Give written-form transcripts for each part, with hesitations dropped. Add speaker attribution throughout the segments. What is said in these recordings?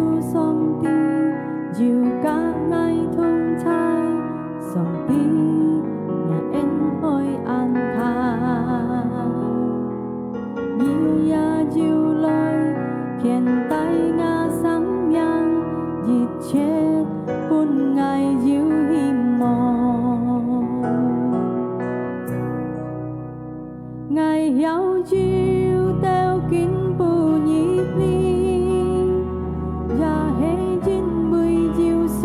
Speaker 1: 穌上帝要加愛同在，上帝也恩愛安排，要也要來偏帶我心樣熱切本愛要希望，愛有要掉見不熱烈，也係因為要上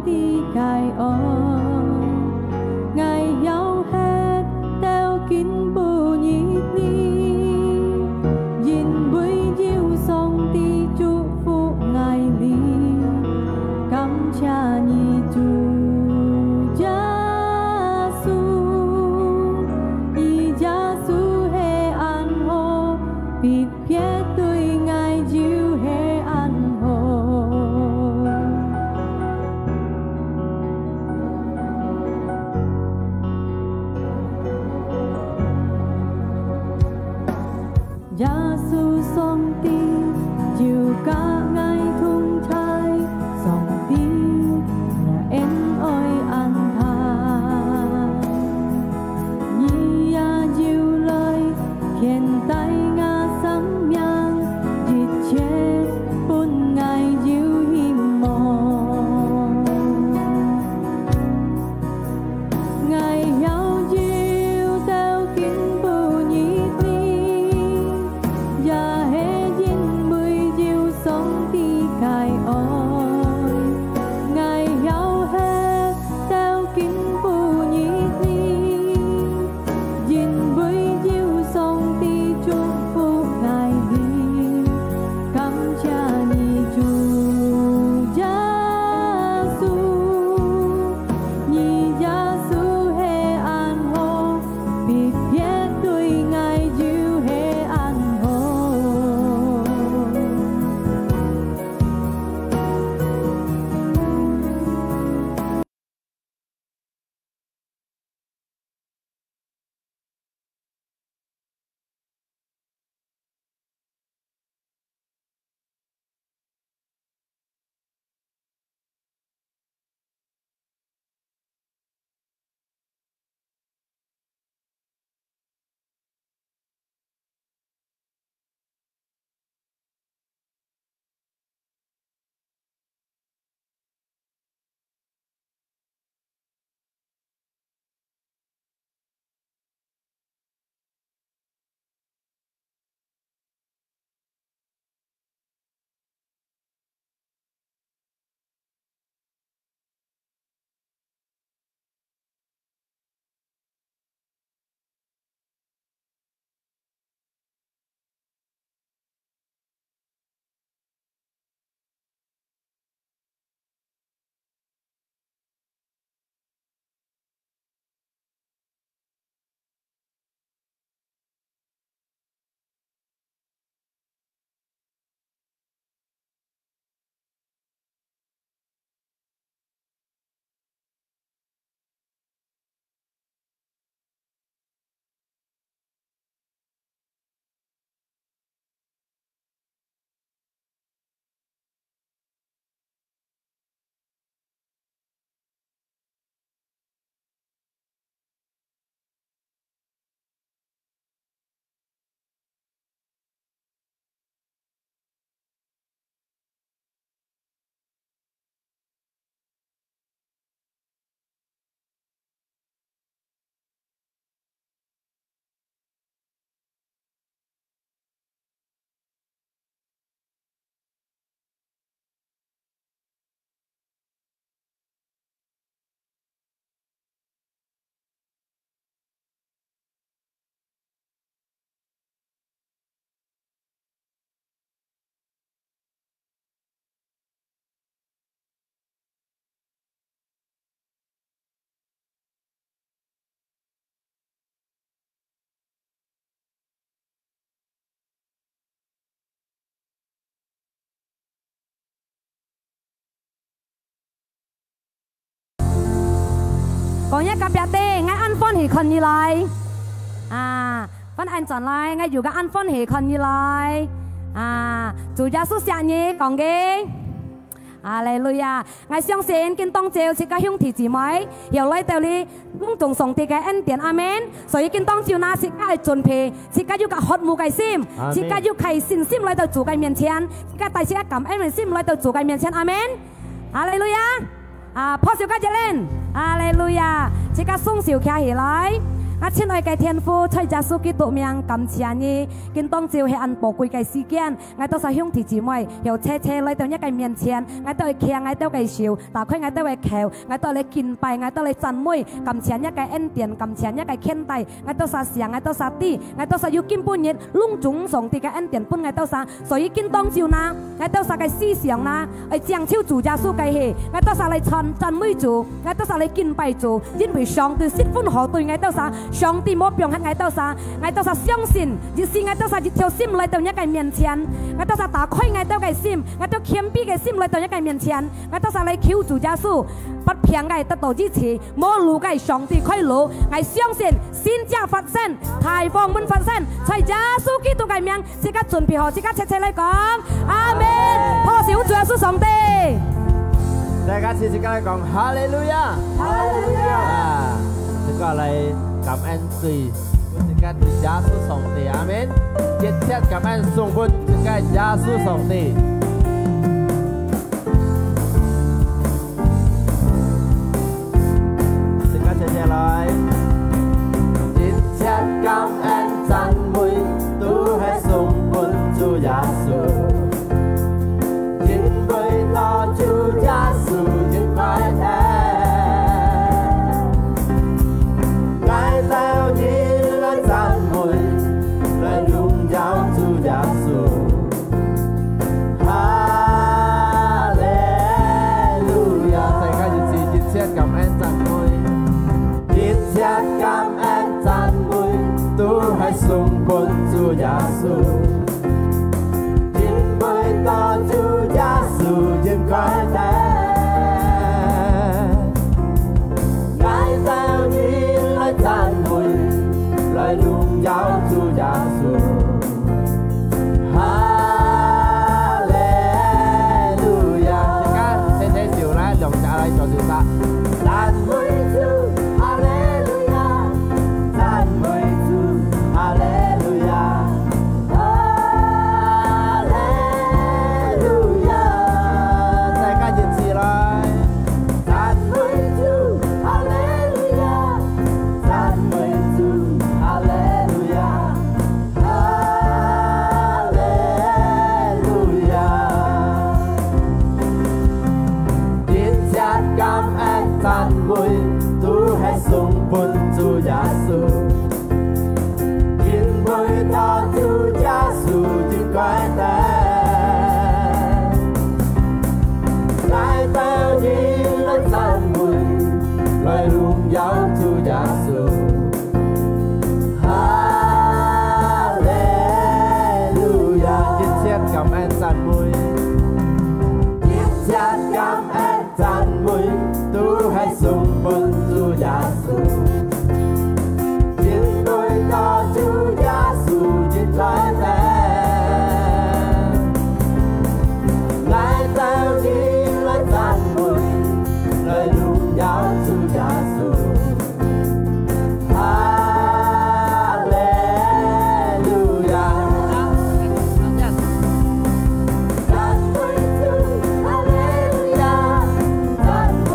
Speaker 1: 帝介愛，愛有係掉見不熱烈，因為要上帝祝福愛你，感謝你主耶穌，以耶穌係安好，別別對愛要係安好，耶穌上帝要加愛同在，上帝也恩愛安排，你也要來偏帶我心樣熱切本愛要希望，愛有要掉見不熱烈，也係因為要上帝介愛，愛有係掉見不熱烈，因為要上帝祝福愛你，感謝你主耶穌，以耶穌係安好，別別對愛要係安好。
Speaker 2: 講一夾別啲，我安歡喜คนนี้來啊，分安轉來，我อยู่กับ安歡喜คนนี้來啊，主耶穌謝你講嘅。哈利路亞！我相信見當照自家兄弟姊妹，又來到你公眾上帝嘅恩典，阿門。所以見當照那自家係準備，自家要個渴慕嘅心，自家要係信心來到主嘅面前，自家帶自家感恩嘅心來到主嘅面前，阿門。哈利路亞！啊，破小家姐靚，哈利路亞！自家鬆小企起來。啊，親愛嘅天父，在耶穌基督名感謝你，見當照係按寶貴嘅時間，我都是兄弟姊妹，由車來到一個面前，我都會聽，我都會笑，打開我都會求，我都會敬拜，我都會讚美，感謝一個恩典，感謝一個天地，我都是上，我都是地，我都是要見半日，隆重上帝嘅恩典本我都是，所以見當照啦，我都是嘅思想啦，去將超主耶穌嘅戲，我都是嚟讚美主，我都是嚟敬拜主，因為上帝釋歡何對我都是。上帝冇變喺我都啥，我都是相信，就是我都是一條心來到一個面前，我都是打開我都嘅心，我都謙卑嘅心來到一個面前，我都是嚟求主耶穌，不偏愛得到支持，冇路嘅上帝開路，我相信先家發生，太方門發生，在耶穌基督嘅名，即刻準備好，即刻切切嚟講，阿門，破小主耶穌上帝。
Speaker 3: 大家次次嚟講，哈利路亞，哈利路亞，呢個嚟。感恩對，這個對耶穌上帝，阿門。熱切感恩送本這個耶穌上帝。這個謝謝來。熱切感恩讚美，都係送本主耶穌。因為他主耶穌真快樂。來你來讚美，來榮耀主耶穌，哈利路亞！大家熱切感恩讚美，熱切感恩讚美，都係送本主耶穌，因為他主耶穌真快樂。讚美，來榮耀主耶穌，哈利路亞！而家聽聽笑咧，用下嚟做笑殺。讚美主，哈利路亞！讚美主，哈利路亞！哈利路亞！大家熱起來！讚美主，哈利。讚美都係送本主耶穌，因為他主耶穌真快樂，來到你來讚美，來榮耀主耶穌，哈利路亞！熱切感恩讚美，熱切感恩讚美。都係送本主耶穌，因為他主耶穌真快樂，來到你來讚美，來榮耀主耶穌，哈利路亞！讚美主，哈利路亞！讚美。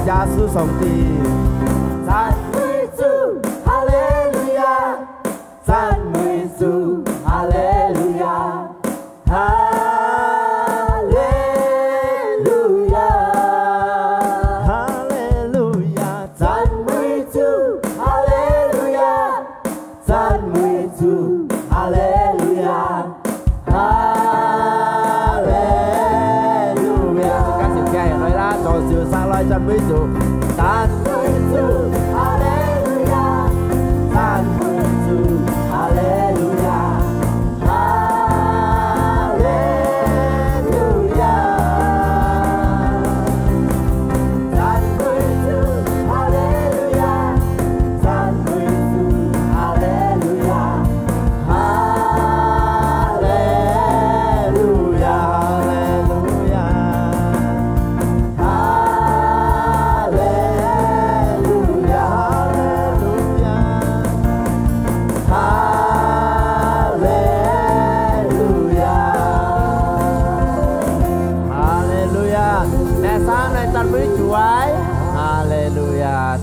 Speaker 3: 耶穌上帝，讚美主，哈利路亞，讚美主，哈利路亞。讚美主，讚美主，哈利路亞，讚美主，哈利路亞，哈利路亞，讚美主，哈利路亞，讚美主，哈利路亞，哈利路亞，哈利路亞。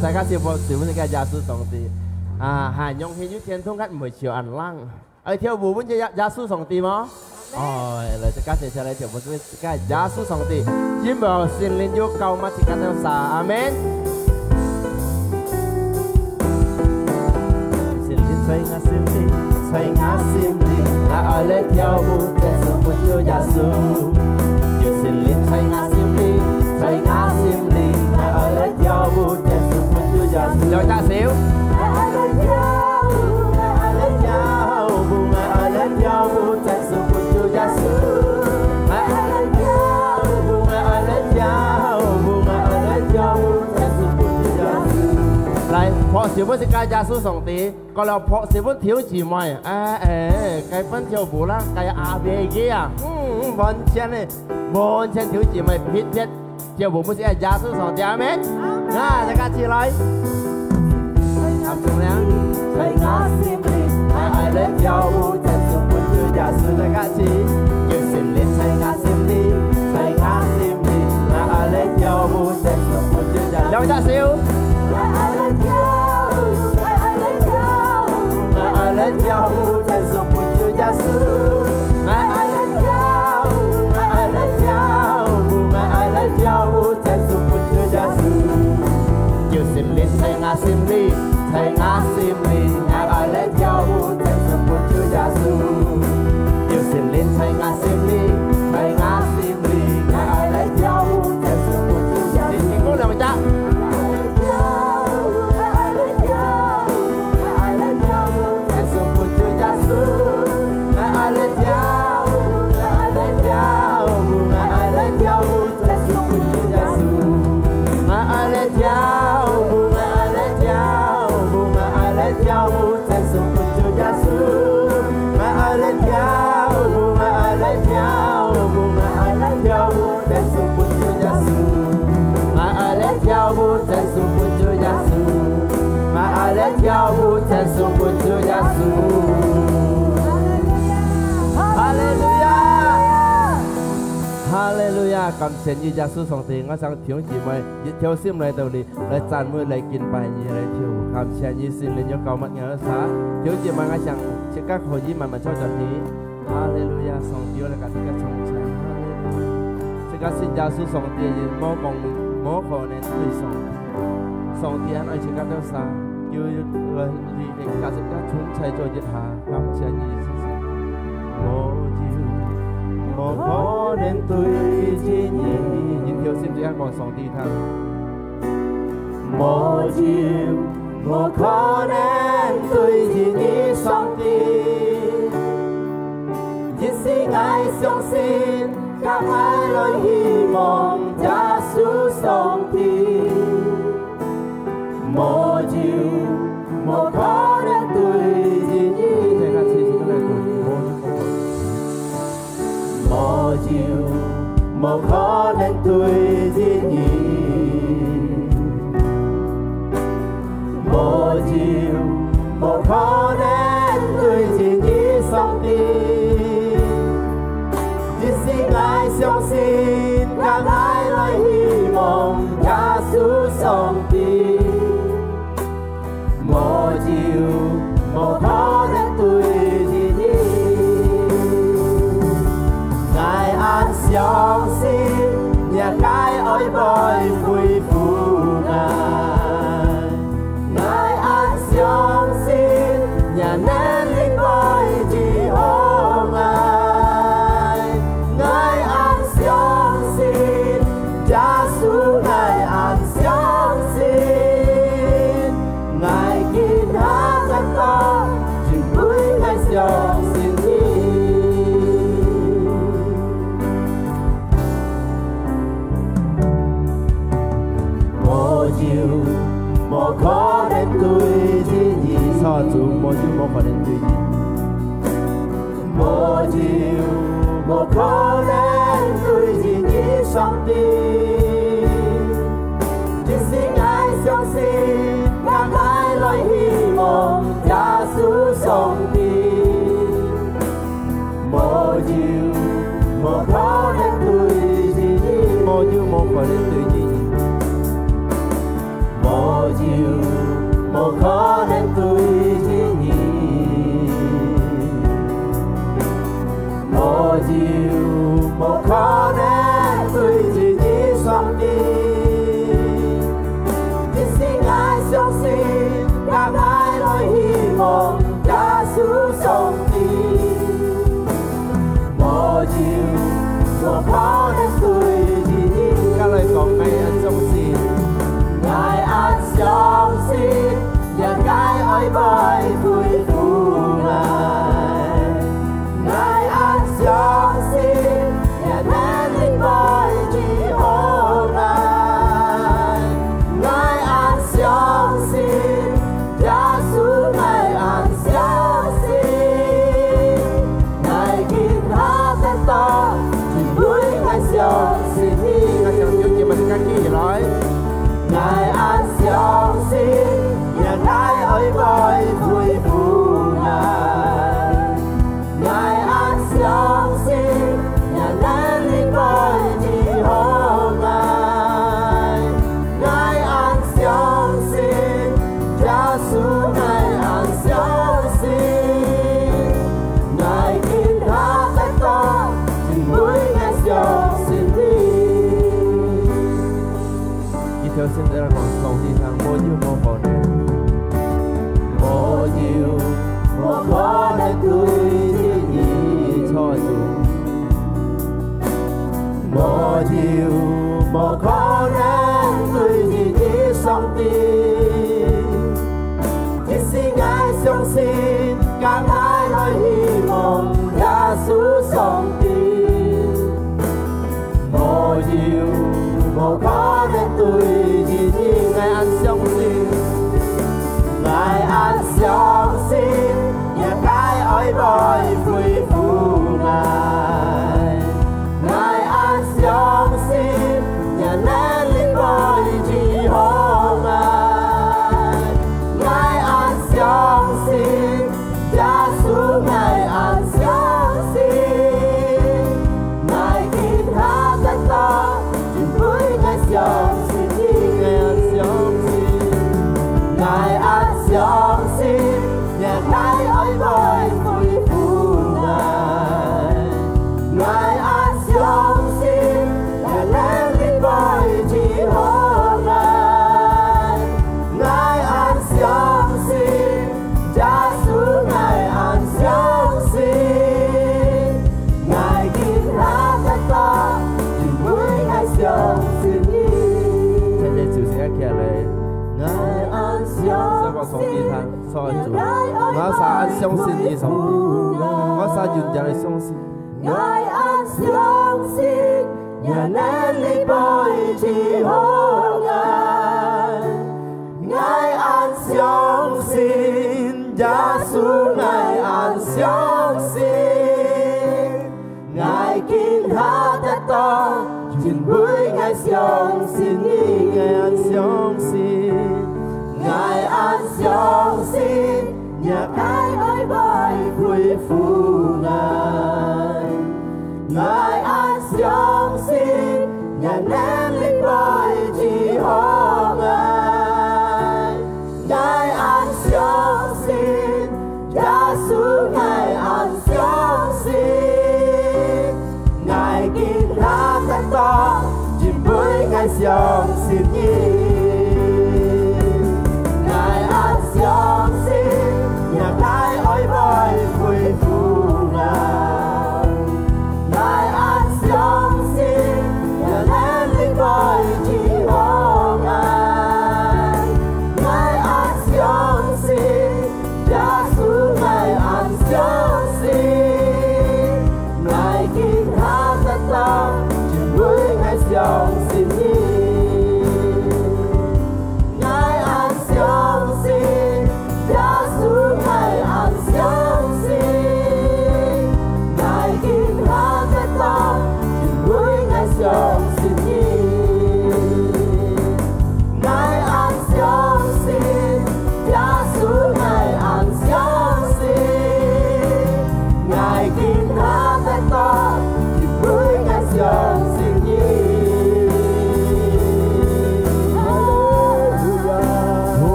Speaker 3: Saya kasih sự cái gia sư song ti, Hà Nhung hiện như thiên thông khách 10 triệu ăn lăng, theo vụ muốn chơi gia sư song ti mà, lời saya kasih saya theo vụ cái gia sư song ti, chim bò xin lên vô cầu mắt chỉ cần theo sa, amen. Xin lên xoay ngã sim đi, là ở lên theo vụ để sống một chỗ gia sư, xin lên xoay ngã sim đi, là ở lên theo vụ để rồi ta xíu. Lại, phó xíu với cái gia sư sòng tí, còn là phó xíu với thiếu chỉ mày, cái phân thiếu bù lá, cái về kia, bọn chen thiếu chỉ mày biết biết, thiếu bù mới sẽ gia sư sòng tí, amen. Tất cả chị nói làm chung nè thầy ngã sim đi ai lên nhau chân xuống một chữ giả sử tất cả chị yêu xin lên thầy ngã sim đi ai lên nhau chân xuống một chữ giả sử giả siêu ai lên nhau chân xuống một chữ giả sử ai lên nhau chân xuống một chữ giả sử yêu xin lên thầy ngã sim đi ai lên nhau chân xuống một chữ giả sử yêu xin lên thầy ngã sim đi ai lên nhau chân xuống một chữ giả sử xin cố làm cha ai lên nhau chân xuống một chữ giả sử ai lên nhau chân xuống một chữ giả sử ai lên nhau chân xuống một chữ giả sử ai lên nhau chân xuống một chữ giả sử ai lên nhau chân xuống một chữ giả sử ai lên nhau chân xuống một chữ giả sử ai lên nhau chân xuống một chữ giả sử Hallelujah cảm ơn như gia sư song tiền ngã sang thiếu chỉ mày theo sim này tàu đi lại tràn mưa lại kinh bài như lại thiếu cảm ơn như xin lên cho cầu mắt nhớ xã thiếu chỉ mày ngã sang chỉ các hội gì mà cho trọn thế Hallelujah song thiếu là cả tất cả trong trái Hallelujah các xin gia sư song tiền mô khổ nên tùy song tiền anh chỉ các theo xã như lời thì cả tất cả chúng trái cho diệt hà cảm ơn như một khó nên tôi chỉ nhìn thiếu xin chỉ còn song ti thang một chiều một khó nên tôi chỉ nghĩ song ti chỉ xin ai song xin các ai lời hy vọng cha su song ti một chiều một khó nên tôi chỉ nghĩ một chiều một khó nên tôi chỉ nhìn một chiều một khó nên tôi chỉ nghĩ song tin chỉ xin ai song xin các ai lời hy vọng cha su song tin một chiều một khó nên tôi chỉ Ngài an song xin nhà cái ơi bồi vui phù Ngài an song xin nhà nên linh bồi chỉ hô Ngài an song xin một khó nên tôi chỉ nghĩ song tin chỉ xin ai相信讓愛來希望耶穌上天無要無可能對自己無要無可能對自己無要無可能對自己無要無可能對自己上天相信讓愛來希望耶穌上天無要無可能對自己加來講愛恩相信愛恩相信讓愛愛來恢復愛恩相信讓能力來治好相信耶穌愛恩相信愛見他得到全會愛相信你愛相信mình các chi nói愛恩相信讓愛愛來恢復愛恩相信讓能力來治好相信耶穌愛恩相信愛見他得到全會愛相信你一條線在往上地上無要無可能無要無可能對你錯做無要無可能對你上帝只是愛相信讓愛來希望耶穌上帝無要無可能對自己愛恩相信愛恩相信讓愛愛來恢復愛恩相信讓能力來治好愛恩相信耶穌愛恩相信愛見他得到全會愛相信你愛恩相信愛恩相信讓愛愛來恢復愛恩相信讓能力來治好愛恩相信耶穌愛恩相信愛見他得到全會愛相信你謝謝趙成一劇嚟愛恩相信我撒恩相信你上帝我撒願人嚟相信愛恩相信讓能力來治好愛恩相信耶穌愛恩相信愛見他得到全會愛相信你愛恩相信愛恩相信讓愛愛來恢復愛恩相信讓能力來治好愛恩相信耶穌愛恩相信愛見他得到全會愛相信你愛恩相信讓愛愛來恢復愛恩相信讓能力來治好愛恩相信耶穌愛恩相信愛見他得到全會愛相信你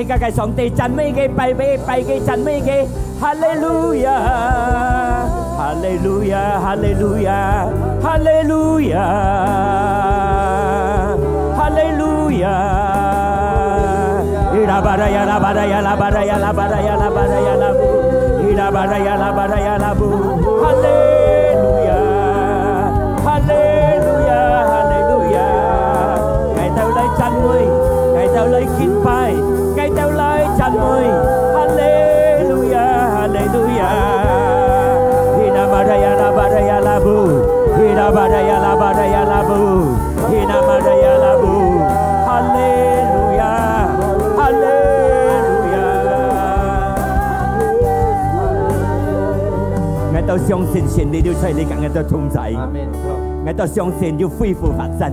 Speaker 3: สิกาไก่สองตีจันไม่เกไปเกจันไม่เกฮาเลลูยาฮาเลลูยาฮาเลลูยาฮาเลลูยาฮาเลลูยาลาบารายาลาบารายาลาบารายาลาบารายาลาบารายาลาบูลาบารายาลาบารายาลาบูฮาเลลูยาฮาเลลูยาฮาเลลูยาไก่เต้าเลยจันมือไก่เต้าเลยกินไปไก่เต้าเลยจันมือฮาเลลูยาฮาเลลูยาลาบารายาลาบารายาลาบูลาบารายาลาบารายาลาบูลาบารายาลาบูฮาเลลูยาฮาเลลูยา我都相信神你要在你跟我都同在，我都相信要恢復發生，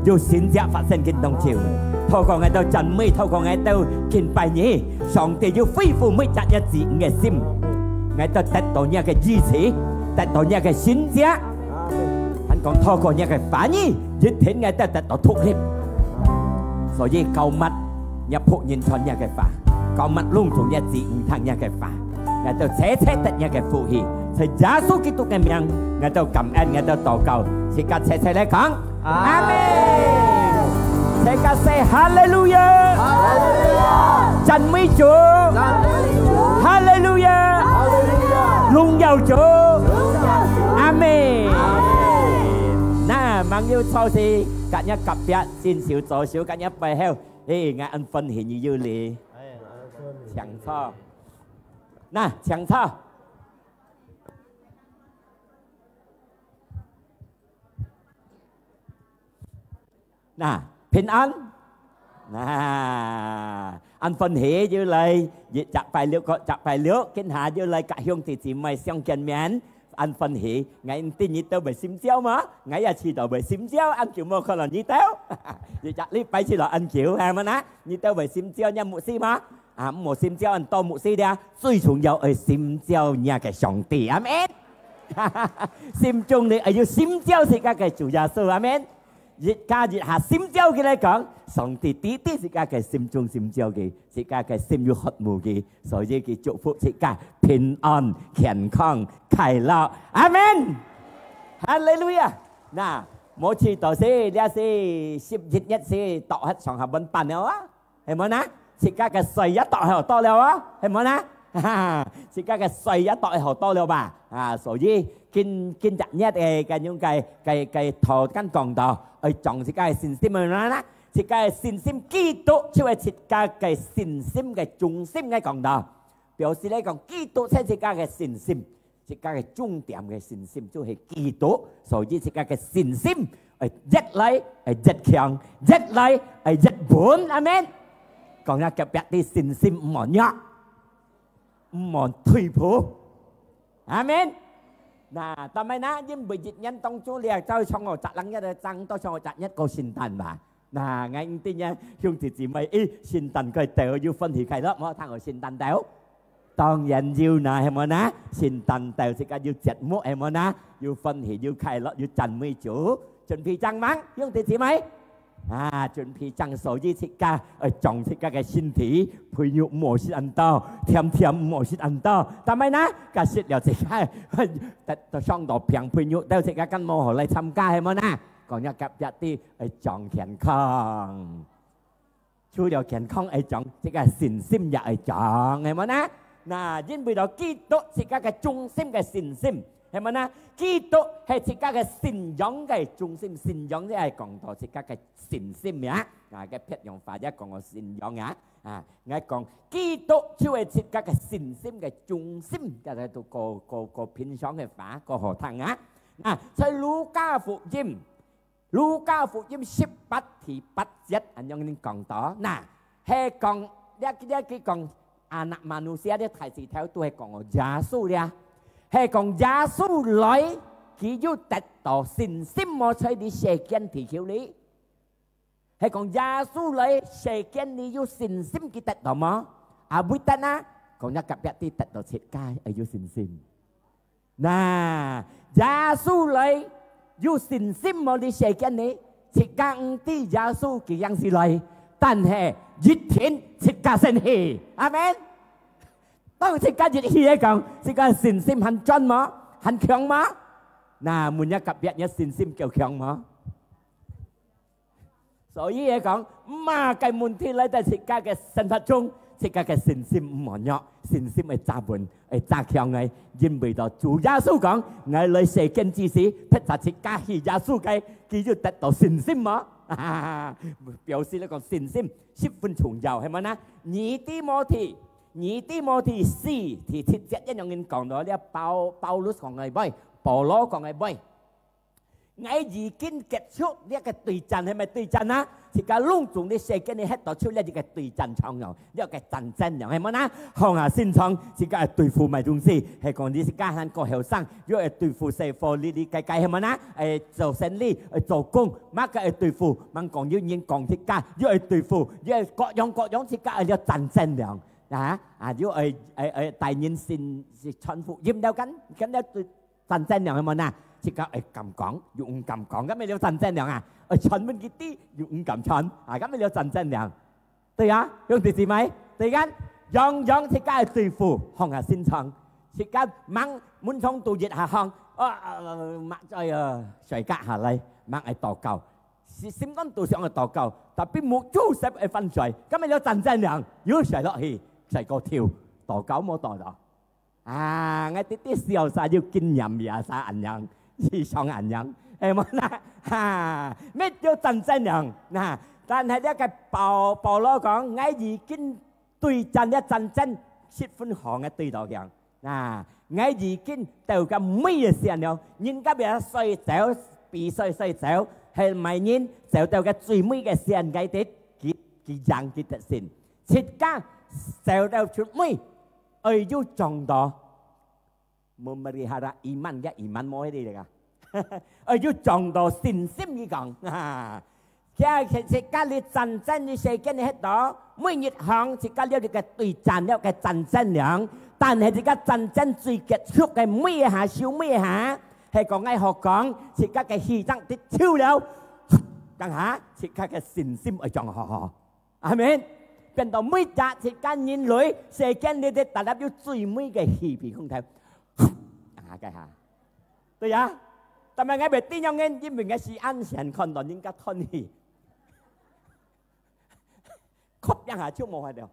Speaker 3: 要選擇發生嘅當朝。透過我都讚美，透過我都敬拜你，上帝要恢復每一日自己嘅心，我都得到你嘅支持，得到你嘅選擇。hắn còn透過你嘅反應，一天我都得到突破。所以cầu mắt nhập phụ nhìn thuận nhà cái phá cầu mắt lung thuộc nhà dị thằng nhà cái phá ngài tôi sẽ tất nhà cái phụ hì thì giá số kỹ thuật ngày miệng ngài tôi cảm ơn ngài tôi tổ cầu thì cả sẽ lấy con amen sẽ cả sẽ hallelujah chân mỹ chúa hallelujah lung giàu chúa amen nè mang yêu sau thì cả nhà cặp biệt xin xíu tổ xíu cả nhà bài heo ê ngài ăn phân hiện như dư lì chẳng sao nè chẳng sao nè bình an nè ăn phân hiện như lời chặt phải liễu kiến hạ như lời cả hương thì chỉ mày xem kiện miễn ăn phân hỉ ngày tin như tao bị xím chéo mà ngày giờ chỉ tao bị xím chéo ăn kiểu mua không là như tao vậy chặt lý phải chỉ là ăn kiểu ha mà ná như tao bị xím chéo nha mụ xí mà một xím chéo ăn to mụ xí đa suy xuống dầu ở xím chéo nhà cái sòng tỉ amen xím chung này ở dưới xím chéo thì cái chủ gia sư amen dịch hạ xím chéo cái này講sòng tỉ tí thì cái xím chung xím chéo cái cái xímอยู่hot mù cái所以cái祝福cái bình an 健康快樂 amen hallelujah 嗱冇次到時呢是10月1日到hết上下班班了啊係咪呢時間嘅水一到係多了啊係咪呢時間嘅水一到係多了吧所以kinh日nhất cái những cái thọ căn còn đó ở trong thì cái xin sim mà nó thì cái xin sim Kitô chứ là cái xin sim cái trung sim cái còn đó biểu示咧講Kitô先係cái xin sim係cái重點嘅xin sim就係Kitô所以係cái xin sim係rất嚟係rất強rất嚟係rất buồn amen còn là cái別啲xin sim唔滿呀唔滿退步amen nah tamay na yung budget niyan tong chulia tao xong rồi chặt lăng nhất tăng tao xong rồi chặt nhất câu xin tàn mà nah ngay tin nha yung thì chỉ mày xin tàn coi tèo yêu phân thì khai đó mà thằng rồi xin tàn tèo toàn nhận yêu nè em ơi xin tàn tèo thì cả yêu chặt mốt em ơi yêu phân thì yêu khai đó yêu chặt mấy chủ chuẩn bị trăng mắng yung thì chỉ mày chuẩn bị trăng sổ gì thì cả ở trong thì cả cái xin thị phơi nhục mổ xin ăn to thiêm mổ xin ăn to ta mấy ná cả xin đều thì cả tao xong đồ piang phơi nhục tao thì cả căn mô họ lại tham gia em ơi còn nhà cặp gia ti ở trong kẹn khong chú đều kẹn khong ở trong thì cả xin sim nhà ở trong em ơi nà chính vì đó Kitô thì cả cái trung sim cái xin sim em ơi Kitô hay thì các cái xin giống cái trung sim xin giống cái còn thọ thì các cái xin sim nhá cái phép dùng pháp giá còn xin giống nhá ngay còn Kitô chưa thì các cái xin sim cái trung sim cái này tụ có phiên giống cái pháp có hồ thằng á sai Luca phụ Jim 18thì bắt giết anh nhân còn đó hay còn cái còn anak manusia dia thay si theo tôi còn Giêsu dia hay còn Giêsu nói khi yêu tết tổ xin sim mà chơi đi xe kiến thì hiểu lý hay còn Giêsu nói xe kiến đi yêu xin sim cái tết tổ mà buổi tết á còn nhà cặp biệt đi tết tổ chết cay ở yêu xin sim Giêsu nói yêu xin sim mà đi xe kiến này thì càng ti Giêsu cái yang gì nói 但係熱天切家先氣，阿們。當切家熱氣嚟講，切家信心很準嗎？很強嗎？嗱，每一個別嘅信心夠強嗎？所以嚟講，嘛嘅問題嚟到切家嘅生活中，切家嘅信心唔滿足，信心係扎穩，係扎強嘅，因為到主耶穌講，我嚟世間之時，撇下切家去耶穌嘅，佢就得到信心嗎？表示呢個信心十分重要，係咪呢？尼底摩ธี4ที่7節一樣人講到呢，保羅講嘅咩？保羅講嘅咩？我已經結束呢個對戰，係咪對戰啊？而家隆重啲世界你喺度出呢個對戰場樣，呢個戰爭樣係咪啊？向下先創，而家係對付咪東西，係講啲家鄉個後生，要係對付社會呢啲計係咪啊？做生意，做工，乜嘅係對付，乜講要應講啲家，要係對付，要係各樣之家係有戰爭樣。如果大人先傳福音了緊了對戰爭樣係咪啊？即刻咁講，要唔咁講，咁咪有戰爭樣啊？傳乜嘢啲要唔咁傳，咁咪有戰爭樣，對啊？用第四咪？對緊，樣即刻係對付，向下先創，即刻掹滿倉度熱下向，抹在水隔下嚟，掹係禱告，先講到上係禱告，特別冇做實係分水，咁咪有戰爭樣，要水落去，水個跳，禱告冇禱到，我啲小晒要經驗呀，晒銀樣。是上銀樣，係咪啦？咩叫戰爭樣？嗱，但係呢個保羅講，我已經對戰一戰爭10分行嘅對待樣。我已經到個咩嘢時候？人家別衰走，必須衰走，係咪人走到個最尾嘅時候嘅啲佢樣佢得先，切家走到出尾，要撞到。memelihara iman嘅 iman 冇啲嚟噶，要撞到信心嚟講，其實家你戰爭你世間你喺度，每日行自家了嘅對戰了嘅戰爭樣，但係自家戰爭最結束嘅咩下少咩下，係講喺學講，自家嘅犧牲啲超了，講下自家嘅信心係撞下，係咪？變到每日自家人類世間你哋達到要最尾嘅氣皮空調。cái hà, tôi à, tại mà ngay về tin nhau nghe, nhưng mình nghe si ăn sẵn còn đón những cái thân gì, khóc yang hà trước mồ hôi đều,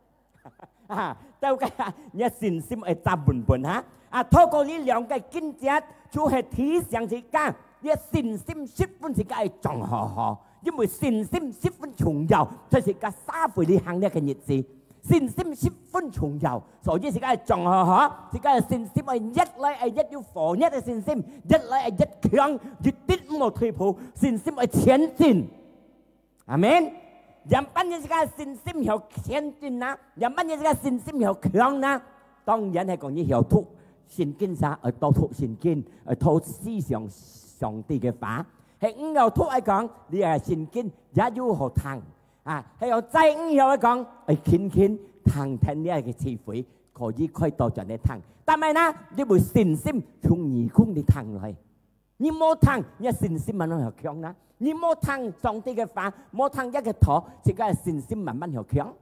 Speaker 3: tao cái nhà xin sim ở tam buồn ha, thôi có lý lượng cái kinh chết, chú hệ thí sang gì cả, nhà xin sim ship phân gì cái tròn hò, nhưng mà xin sim ship phân trùng giàu, cho gì cả xa phải đi hàng này cái nhiệt gì. 信心十分重要，所以自家係撞下，自家係信心係一嚟係一要防一嘅信心，一嚟係一強，越啲冇退步，信心係前進，阿們。人班嘅自家信心要前進啦，人班嘅自家信心要強啦，當然係講你要讀聖經啥，係多讀聖經，係多思想上帝嘅話，係唔要讀嚟講，你係聖經也要學聽。係由仔以後嚟講，係傾聽呢個詞彙，可以開到盡你聽。但係呢，你會信心從義工你聽落去，你冇聽，你信心慢慢又強啦。你冇聽上帝嘅話，冇聽一個妥，自己嘅信心慢慢又強。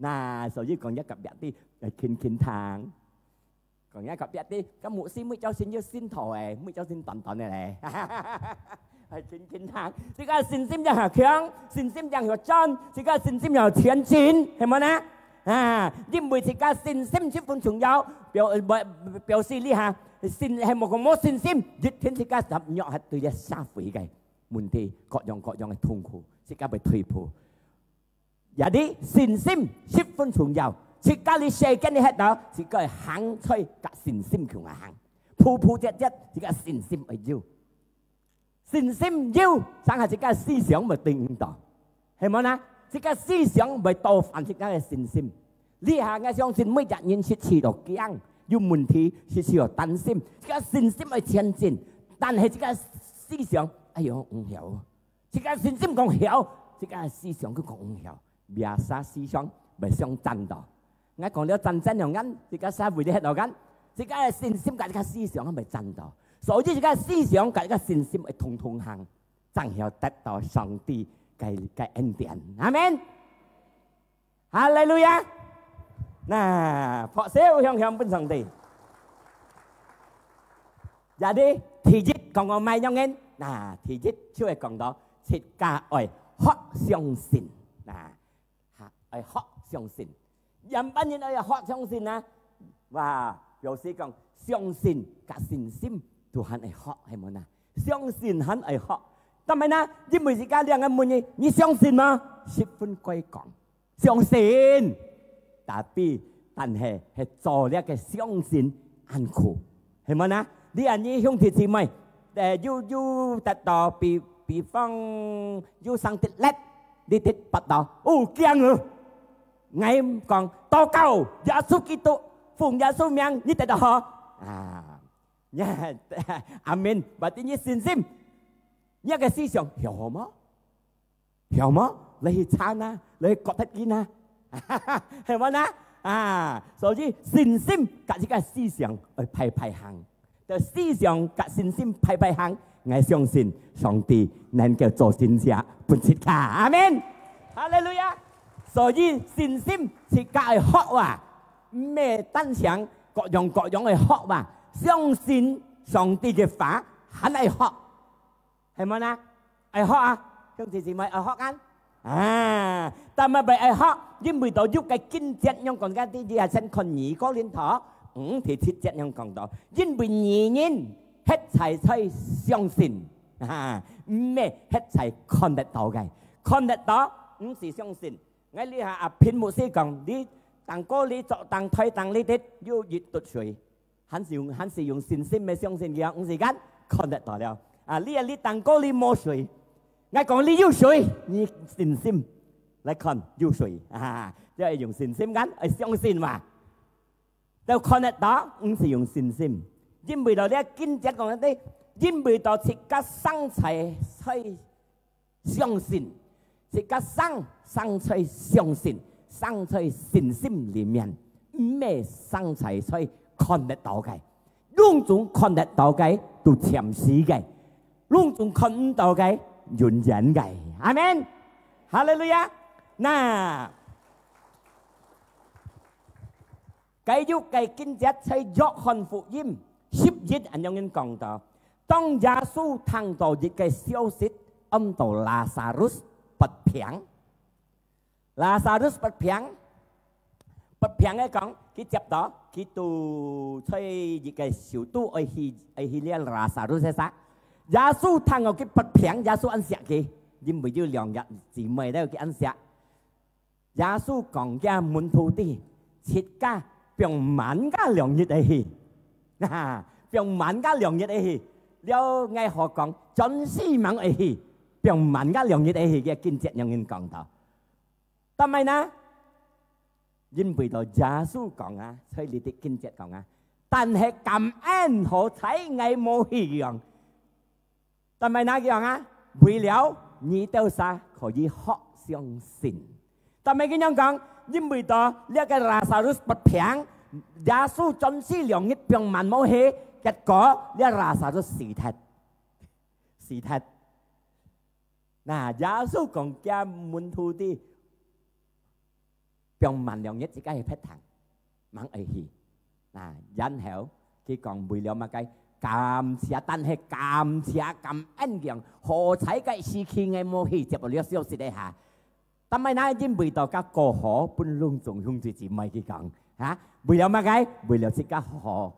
Speaker 3: 嗱，所以講一個別啲係傾聽，講一個別啲，咁牧師每週先要先妥誒，每週先短嘅咧。係前行，自家信心又強，信心又真，自家信心又前進，係咪呢？因為自家信心十分重要，表示呢下信係冇信心，越聽自家入約係對一社會嘅問題，各樣嘅痛苦，自家被退步。有啲信心十分重要，自家你世間你喺度，自家係行出個信心強行，鋪鋪隻，自家信心係要。信心要，生下自家思想咪對唔到，係咪啊？自家思想咪倒反自家嘅信心。呢下我相信每日人是持到驚，有問題是持到擔心，自家信心係前進，但係自家思想，哎呦唔曉，自家信心講曉，自家思想佢講唔曉，咩啥思想咪相爭到。我講了戰爭又緊，自家社會啲喺度緊，自家嘅信心同自家思想咪爭到。所以自家思想同自家信心係同行，正係得到上帝嘅恩典，阿們。Hallelujah. Nah, phọ xéo hiong bên sòng thì. Dạ đi, thì dịch còn ngồi mai nhau nghe. Nah, thì dịch chưa còn đó. Thịt ca ơi, họ xiong xin. Nah, ơi họ xiong xin. Dầm bao nhiêu ơi họ xiong xin à. Và有時講相信及信心就很係學係咪啊？相信很係學，但係呢，因為而家兩個問嘢，你相信嗎？10分歸講，相信，但係做呢個相信安苦係咪啊？你อันนี้兄弟姊妹，要達到比方要上啲叻，你啲不到，哦驚啊！我講禱告，耶穌基督。Phùng gia số miang như thế đó nha amen và tự nhiên xin sim nhớ cái思想hiểu mà lấy cha na lấy cọt thắt kia na hiểu mà na所以信心甲這個思想去排行，就思想甲信心排行，我相信上帝能夠做天下本切卡，阿門，哈利路亞。所以信心是教係學話。咩單想各樣嘅學嘛，相信上帝嘅話很係學，係咪啊？係學啊，兄弟姊妹係學啊，但係係學，因為到喐嘅經節樣講緊啲嘢係真คน2個年頭5條7節樣講到，因為義人一齊去相信咩一齊看得到嘅，看得到唔是相信。我呢下阿片牧師講你。當個你做當推當你啲要越讀水，還是用信心嘅相信嘅，唔時間看得到了。你當個你冇水，我講你要水，你信心來看要水即係用信心間去相信嘛，就看得到，唔是用信心。因為到呢經節講啲，因為到自家生齊去相信，自家生去相信。生在信心裏面，咩生在所以看得到嘅，兩種看得到嘅都潛死嘅，兩種看唔到嘅原人嘅，阿門，哈利路亞。嗱，繼續嘅經節喺約翰福音11อัน樣人講到，當耶穌聽到一個消息，按到拉撒路不平。拉撒路不平嘅講，佢接到佢到去一個小島去呢拉撒路係啥？耶穌聽到佢不平，耶穌安錫佢，因為要兩日姊妹咧佢安錫。耶穌講嘅門徒啲，切家並萬家兩日去，並萬家兩日去，了嗌何講準時猛去，並萬家兩日去嘅經節有人講到。但係呢，因為到耶穌講啊，所以你啲經節講啊，但係感恩何睇我冇一樣，但係哪樣啊？為了你都啥可以學相信，但係咁樣講，因為到呢個拉撒路不平，耶穌準時兩日病萬冇去，結果呢拉撒路死脫。嗱，耶穌講嘅門徒啲。병萬兩日自己係劈騰，猛危險。嗱，然後佢講為了乜嘅？感謝，但係感謝感恩樣，何彩嘅時期嘅冇去接不了消息咧嚇。但係呢，因為大家過河本隆重兄弟姊妹佢講嚇，為了乜嘅？為了自己學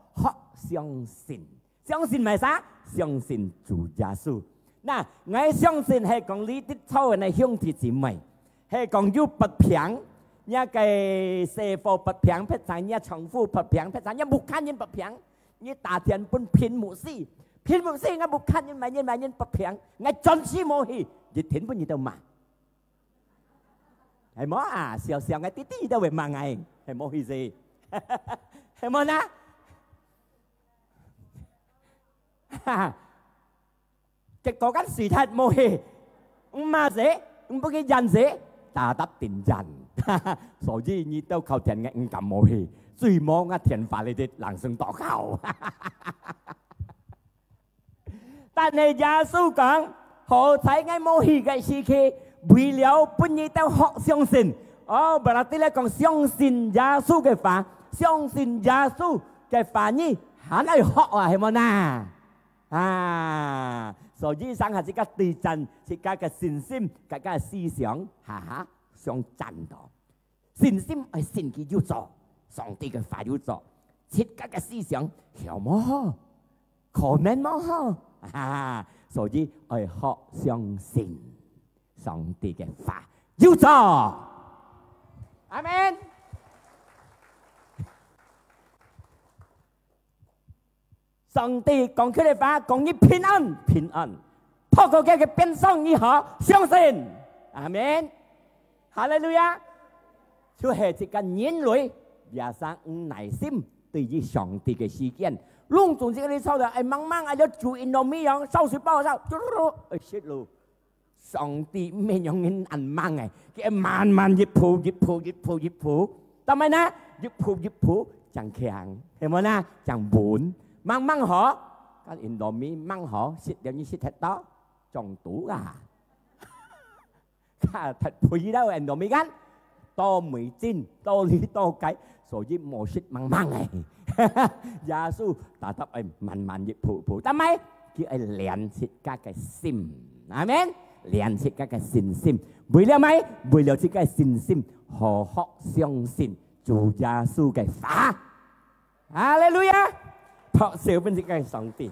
Speaker 3: 相信，相信咪啥？相信主耶穌。嗱，我相信係講呢啲臭人嘅兄弟姊妹，係講要不平。一個社會不平，撇曬一丈夫不平，撇曬一木看人不平，一大天本偏牧師，我木看人買人不平，我準時冇去，一天本你都罵，係冇啊？小嘅啲啲都會罵我，係冇意思，係冇啦。結果間事態冇去，唔罵死，唔俾佢人死。打得定人，所以你都靠天嘅唔敢冇去，最冇嘅天法你哋人生禱告。但係耶穌講，何在我冇去嘅時期，為了本意都學相信， berarti là còn相信耶穌嘅法，相信耶穌嘅法呢，肯去學啊，係咪啊？啊，所以上下自家對陣，自家嘅信心，大家嘅思想，哈相震到。信心係信佢要做，上帝嘅法要做，自家嘅思想有冇好，可能冇好啊，所以我學相信上帝嘅法要做，阿們。上帝講佢嘅話，講你平安，平安。透過佢嘅變相，你可相信，阿們。哈利路亞。就係一個人類也生耐心對於上帝嘅事件，弄總之你收到哎茫茫哎要注意到咩樣，收水包收，哎泄露，上帝咩樣人暗茫哎，佢慢慢越鋪越鋪越鋪越鋪，但係呢越鋪越鋪จังแข็งเห็นไหมนะจังบุญมั่งหอการอินโดมีมั่งหอสิเดี๋ยวนี้สิเท็ดต่อจงตู่อ่ะข้าถัดคุยแล้วอินโดมีกัน多美金多利多計，所以冇識掹掹嘅。耶穌打得係慢慢越步步，但係佢係練自家嘅心，阿們練自家嘅信心，為了咩？為了自家嘅信心，好好相信主耶穌嘅法。哈利路亞！托小本自家嘅上帝。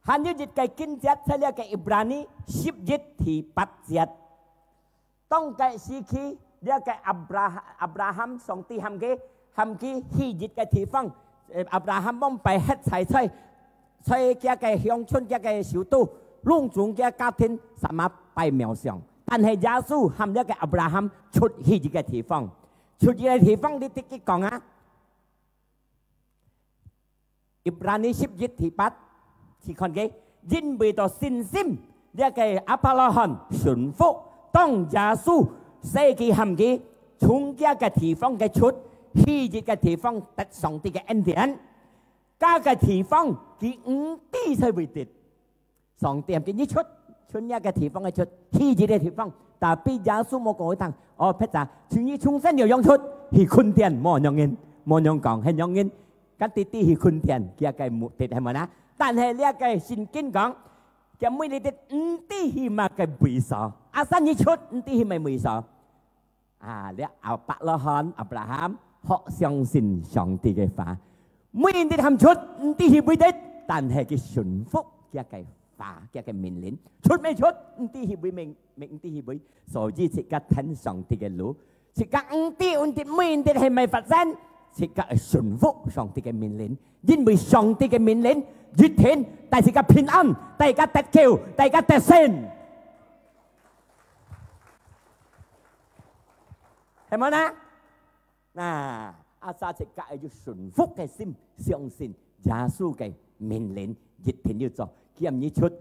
Speaker 3: 還有一個經節，睇呢個อิบรานี11ที่8節。ต้องแกสิคีเรียกแกอับราฮัมสองตีฮัมกีฮีจิตแกที่ฟังอับราฮัมบ้องไปเฮ็ดใส่แก鄉村แก小島ลุงจุงแก家庭สามารถไป渺小但係耶穌喊เรียกแกอับราฮัม出ฮีจิตแกที่ฟัง出ฮีจิตแกที่ฟังที่ติ๊ก講啊อิบรานี11ที่8ที่คนแกยินดีต่อ信心เรียกแกอับราฮัม順服當耶穌世紀含嘅從家嘅地方嘅出，希熱嘅地方得上帝嘅恩典，家嘅地方佢唔啲才會得，上帝嘅呢出家嘅地方嘅出，希熱嘅地方，但係耶穌冇講一趟，哦，譬如從呢重新又用出，係坤田冇用人，冇用講係用人，咁啲啲係坤田，佢嘅目的係咪啦？但係呢一個聖經講。จะไม่ได้ตีหิมากับวิสาอาศัยนี้ชุดตีหิไม่วิสาเรียกเอาปะละหันอับราฮัมเพราะ相信上帝嘅法ไม่ได้ทำชุดตีหิไม่ได้但係佢順服佢嘅法佢嘅命令ชุดไม่ชุดตีหิไม่ตีหิไม่所以即刻聽上帝嘅路即刻ตีไม่ได้係咪發生即刻順服上帝嘅命令因為上帝嘅命令越聽大家平安大家得救大家得勝係咪呢阿沙即刻要順服嘅心相信耶穌嘅命令越聽要做佢唔要出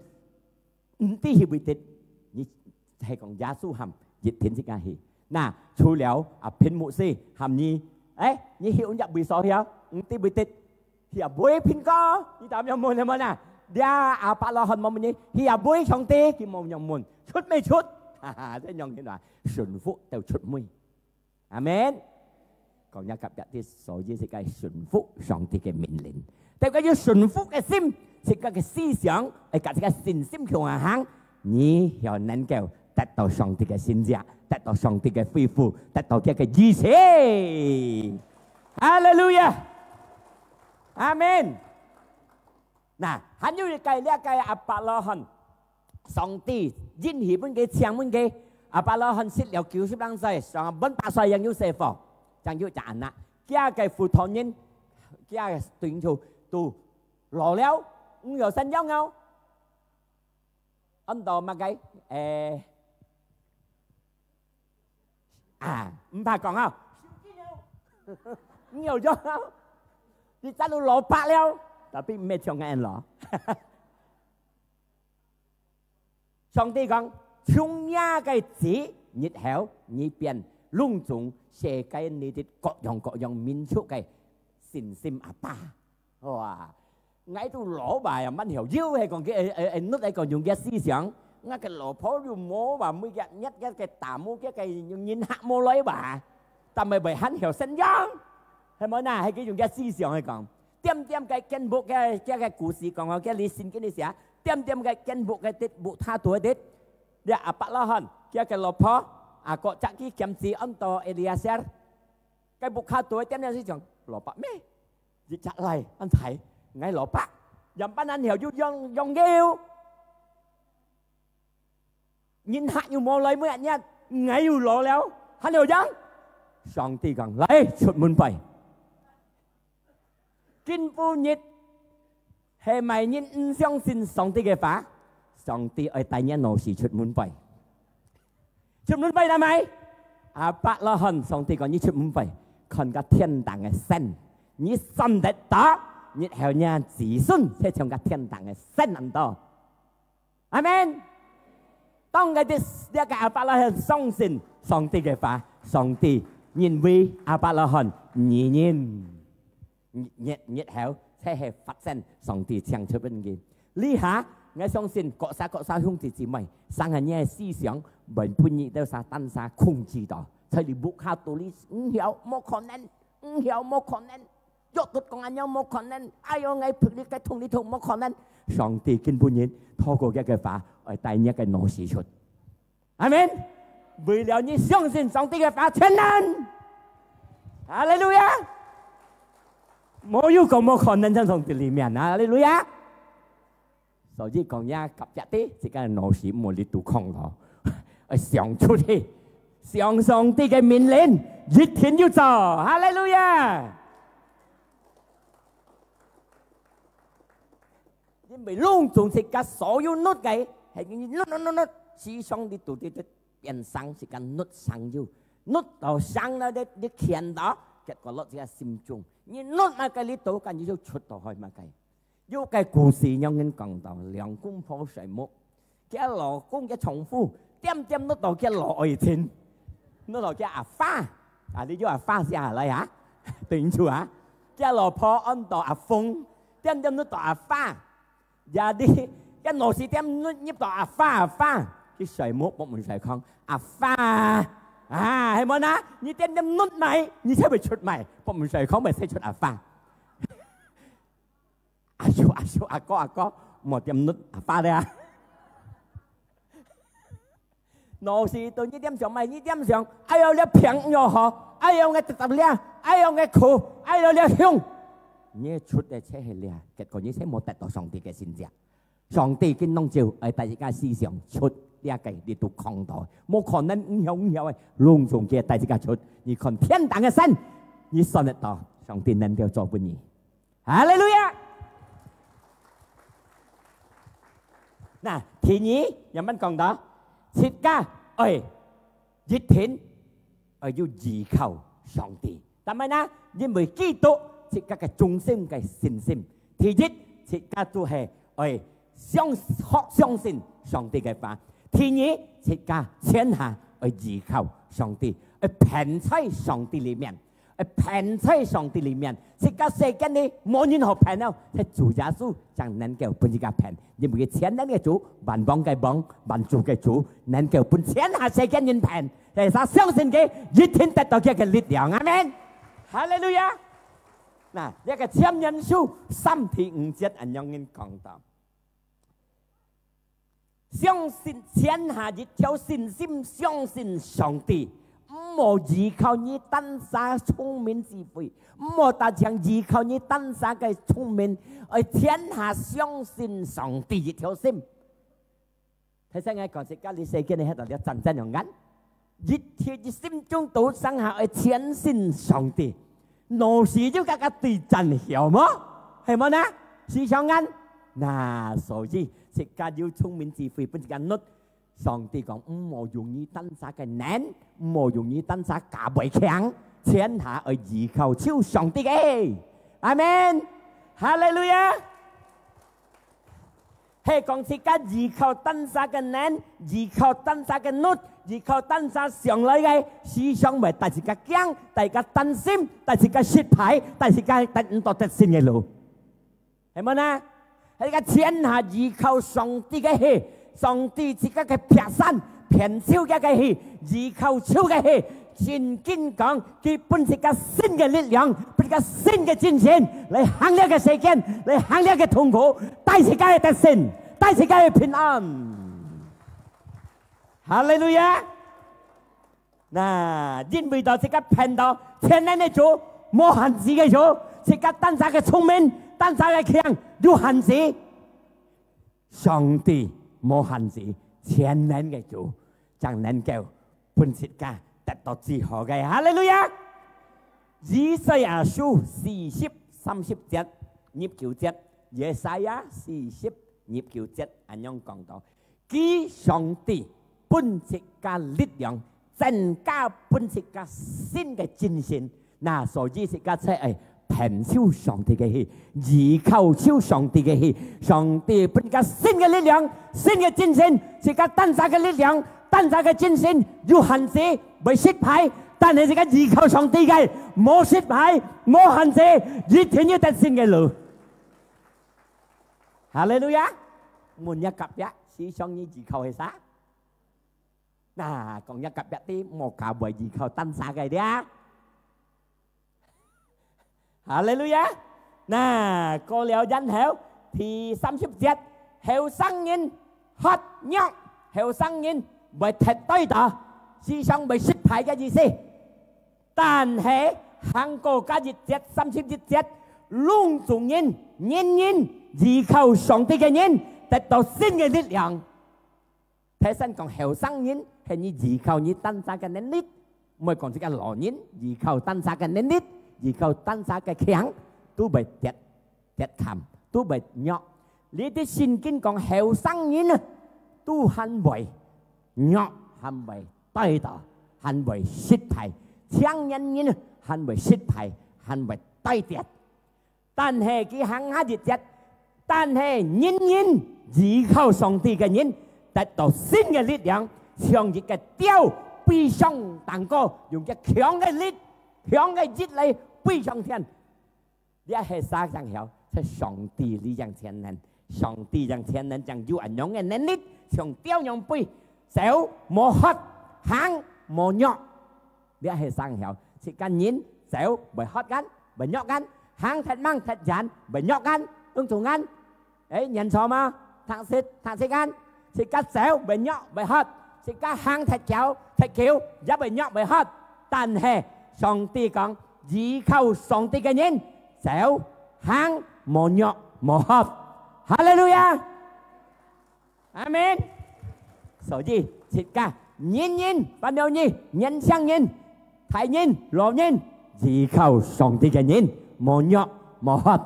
Speaker 3: 唔啲係會得你係講耶穌含越聽即刻係除了偏牧師含你曉入會所曉唔啲會得Hiệp với pin co, đi tạm nhầm mồn là nè, dia apa lo hòn mồn này, hiệp với trong tê, kim mồn nhầm mồn, chút mấy chút, thế nhầm thế nào,顺phúc theo chút mui, amen. Còn nhà cặp đặt thì số gì sẽ cái順phúc, song thì cái mệnh lệnh, theo cái順phúc cái sim, sẽ cái思想, cái cái信心強行，你要能夠得到上帝嘅信仰，得到上帝嘅恢復，得到佢嘅醫治，哈利路亞。阿們，還有一個呢個阿伯拉罕，上帝應許本嘅請本嘅阿伯拉罕識了90歲，上本8歲ยังอยู่เสพยังอยู่จานนะแก่嘅富堂人，แก่嘅對住都老了，唔有身憂憂，安度乜嘅唔怕講啊，唔有咗。你真係老白了，但係咩唱緊咯？上帝講，從呀嘅子日後你變隆重世界你哋各樣民族嘅信心阿爸，哇！我都老白啊，乜條腰係講嘅，nút係講用嘅思想， ngay cái lỗ phố dù mô và mới gạt nhất cái tả mô cái nhìn hạ mô lấy bà ta mới bởi hắn hiểu sân giang hay mới nào hay cái dùng cái suy想hay còn tiêm cái chân bộ cái cụ sĩ còn cái lý sinh cái lý xả tiêm cái chân bộ cái tết bộ tha tuổi tết để à bắt la hòn cái lỗ phố à có chắc cái kiếm sĩ ấn to Eliezer cái bộ tha tuổi tiêm suy想lỗ bạc mê dịch chặt lại anh thấy ngay lỗ bạc dầm ban anh hiểu dòng ghêu nhìn hạ như mò lấy mới anh nha ngayอยู่รอแล้วhắn hiểu chăng สองตีกันไล่ชุดมุนไปกินปูนิดให้ไม่ยิน相信上帝嘅法上帝愛帶人攞時出門ไป出門ไปได้ไหม阿伯拉罕上帝講你出門ไป看個天堂嘅神你信得到你後人自信才從個天堂嘅神能到阿們當佢哋一個阿伯拉罕相信上帝嘅法上帝認為阿伯拉罕你日後才係發生上帝창조된嘅呢下我相信各沙兄弟姊妹生下呢思想唔判意到撒旦撒控制到所以บุคคลตัวนี้เหี่ยว冇可能เหี่ยว冇可能ยกตัวของอันยัง冇可能ไอ้ยังไงฝึกนี่cái痛冇可能上帝根本人透過一個法嚟帶一個攞事出阿們為了你相信上帝嘅法全能哈利路亞冇有講冇可能喺上帝裏面哈利路亞所以講呀及一啲即係攞事冇力度抗到去想出去向上帝嘅命令一天要做哈利路亞因為隆重是個所有律嘅係律思想啲度啲變生是個律生要律到生啦啲見到結果律喺心中你律嘛計呢度跟住就出到去嘛計有個故事有人講到兩公婆睡木嘅老公嘅丈夫點律到嘅老愛情律到嘅阿花啊你叫阿花先係嚟嚇對唔住啊嘅老婆按到阿鳳點律到阿花อย่าดิกันหนูสิเต็มยิบต่ออาฟ้าที่ใส่มุกบอกมันใส่ของอาฟ้าเห็นไหมนะนี่เต็มนุ่นใหม่นี่ใช่ไปชุดใหม่บอกมันใส่ของไม่ใช่ชุดอาฟ้าอาชูอาก็หมดเต็มนุ่นอาฟ้าเลยอ่ะหนูสิตัวนี้เต็มสองใหม่นี่เต็มสองไอ้เราเลี้ยเพียงย่อหอไอ้เราไงตัดเลี้ยไอ้เราไงขู่ไอ้เราเลี้ยหิ้งนี่ชุดได้ใช้ให้เลี้ยเกิดก่อนนี้ใช้หมดแต่ต่อสองตีแกสินเจ้า上帝跟弄照，大家思想出呢一計，你都抗待，冇可能唔曉嘅，隆重嘅大家出，你看天堂嘅神，你信得到，上帝能夠做本嘢，哈利路亞。嗱，ทีนี้有乜講到？切家熱天要依靠上帝，但係呢，因為基督切家嘅忠心嘅信心，第一切家都係相信上帝嘅法，第二切家全下依靠上帝，平在上帝裏面，平在上帝裏面，切家世間呢冇任何平咯，係主耶穌就能夠半隻家平，因為錢能嘅主，萬邦嘅邦，萬主嘅主，能夠半錢下世間人平，係他相信嘅一天得到嘅力量，阿們，哈利路亞。嗱，呢個簽人書3篇5節按樣人講到，相信天下一條信心，相信上帝，唔好依靠你單啥聰明智慧，唔好大強依靠你單啥嘅聰明，而天下相信上帝一條心。睇先我講世界你世界你喺度有真正用緊，一條一心中都生下而相信上帝。鬧事就嗰個地震曉麼？係麼呢？思想緊，嗱，所以食家要聰明智慧，本時間律上帝講唔好用於單殺嘅難，唔好用於單殺假為強，天下而依靠超上帝嘅，阿們，哈利路亞。係講食家依靠單殺嘅難，依靠單殺嘅律。依靠單殺上來嘅思想咪大家驚，大家擔心，大家失敗，大家得唔到得勝嘅路，係咪呢？係個天下依靠上帝嘅係上帝自己嘅撇山偏超嘅氣，依靠超嘅氣，聖經講佢本是個新嘅力量，本個新嘅戰線嚟行呢個世間，嚟行呢個痛苦，帶世界嘅得勝，帶世界嘅平安。哈利路亞！嗱，因為到這個頻道，天然嘅主，冇限制嘅主，這個單殺嘅聰明，單殺嘅強，有限制。上帝冇限制，天然嘅主，將能夠本世界得到自豪嘅。哈利路亞！以賽亞書40:30節、29節，耶賽亞40:29節，咁樣講到，佢上帝本世界力量。增加本世界新嘅戰線，嗱，所以世界出係憑超上帝嘅氣，依靠超上帝嘅氣，上帝本個新嘅力量，新嘅戰線，世界單殺嘅力量，單殺嘅戰線有限制，未失敗，但係世界依靠上帝嘅冇失敗，冇限制，一天要得勝嘅路。哈利路亞！每一甲一，思想你依靠係啥？嗱，講一夾一啲冇教會依靠單殺嘅啲啊，哈利路亞！嗱，過了人後，第30節，後生人喝藥，後生人為踢對打，思想為失敗嘅意思。但係行過加熱節31節，隆重人人人依靠上帝嘅人，得到新嘅力量。睇新講後生人。係你依靠你單殺嘅能力，唔係講自己老人依靠單殺嘅能力，依靠單殺嘅強，都被跌冚，都被虐。呢啲聖經講後生人啊，都很為虐，很為對待，很為失敗。強人啊，很為失敗，很為對跌。但係佢行下日節，但係人依靠上帝嘅人，得到新嘅力量。像一個雕飛上蛋糕，用一強嘅力、強嘅熱嚟飛上天。呢係啥上效？係上帝呢樣天能，上帝樣天能將有人樣嘅能力，像雕樣飛，手冇喝，行冇喐。呢係上效，是間人手未喝緊，未喐緊，行thật mang thật dán，未喐緊，ứng dụng緊。誒，認錯嗎？thằng xích緊，是間手未喐未喝。是家行踢橋，也被虐被黑。但係上帝講，依靠上帝嘅人，手行冇虐冇黑。哈利路亞，阿門。所以是家人不了你，年輕人、大人、老人，依靠上帝嘅人，冇虐冇黑。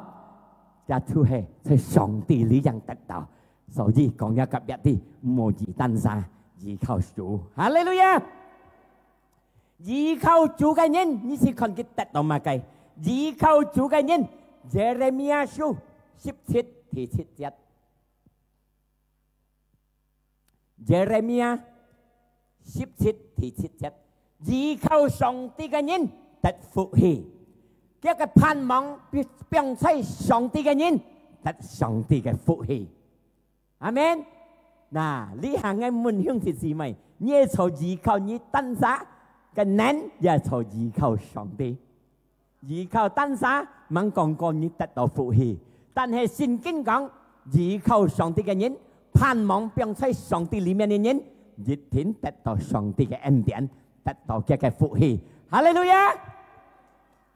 Speaker 3: 這都係在上帝裏邊得到。所以講一及一啲冇二單殺。依靠主，哈利路亞！依靠主嘅人，你是看佢得到乜嘅？依靠主嘅人，耶利米亞書17:7節，耶利米亞17:7節，依靠上帝嘅人得福氣，一個盼望並且上帝嘅人得上帝嘅福氣，阿門。嗱，呢行嘅門向是什麼？你係依靠你單殺嘅人，也係依靠上帝。依靠單殺，猛講過你得到福氣。但係聖經講，依靠上帝嘅人，盼望並且上帝裏面嘅人，一定得到上帝嘅恩典，得到佢嘅福氣。哈利路亞！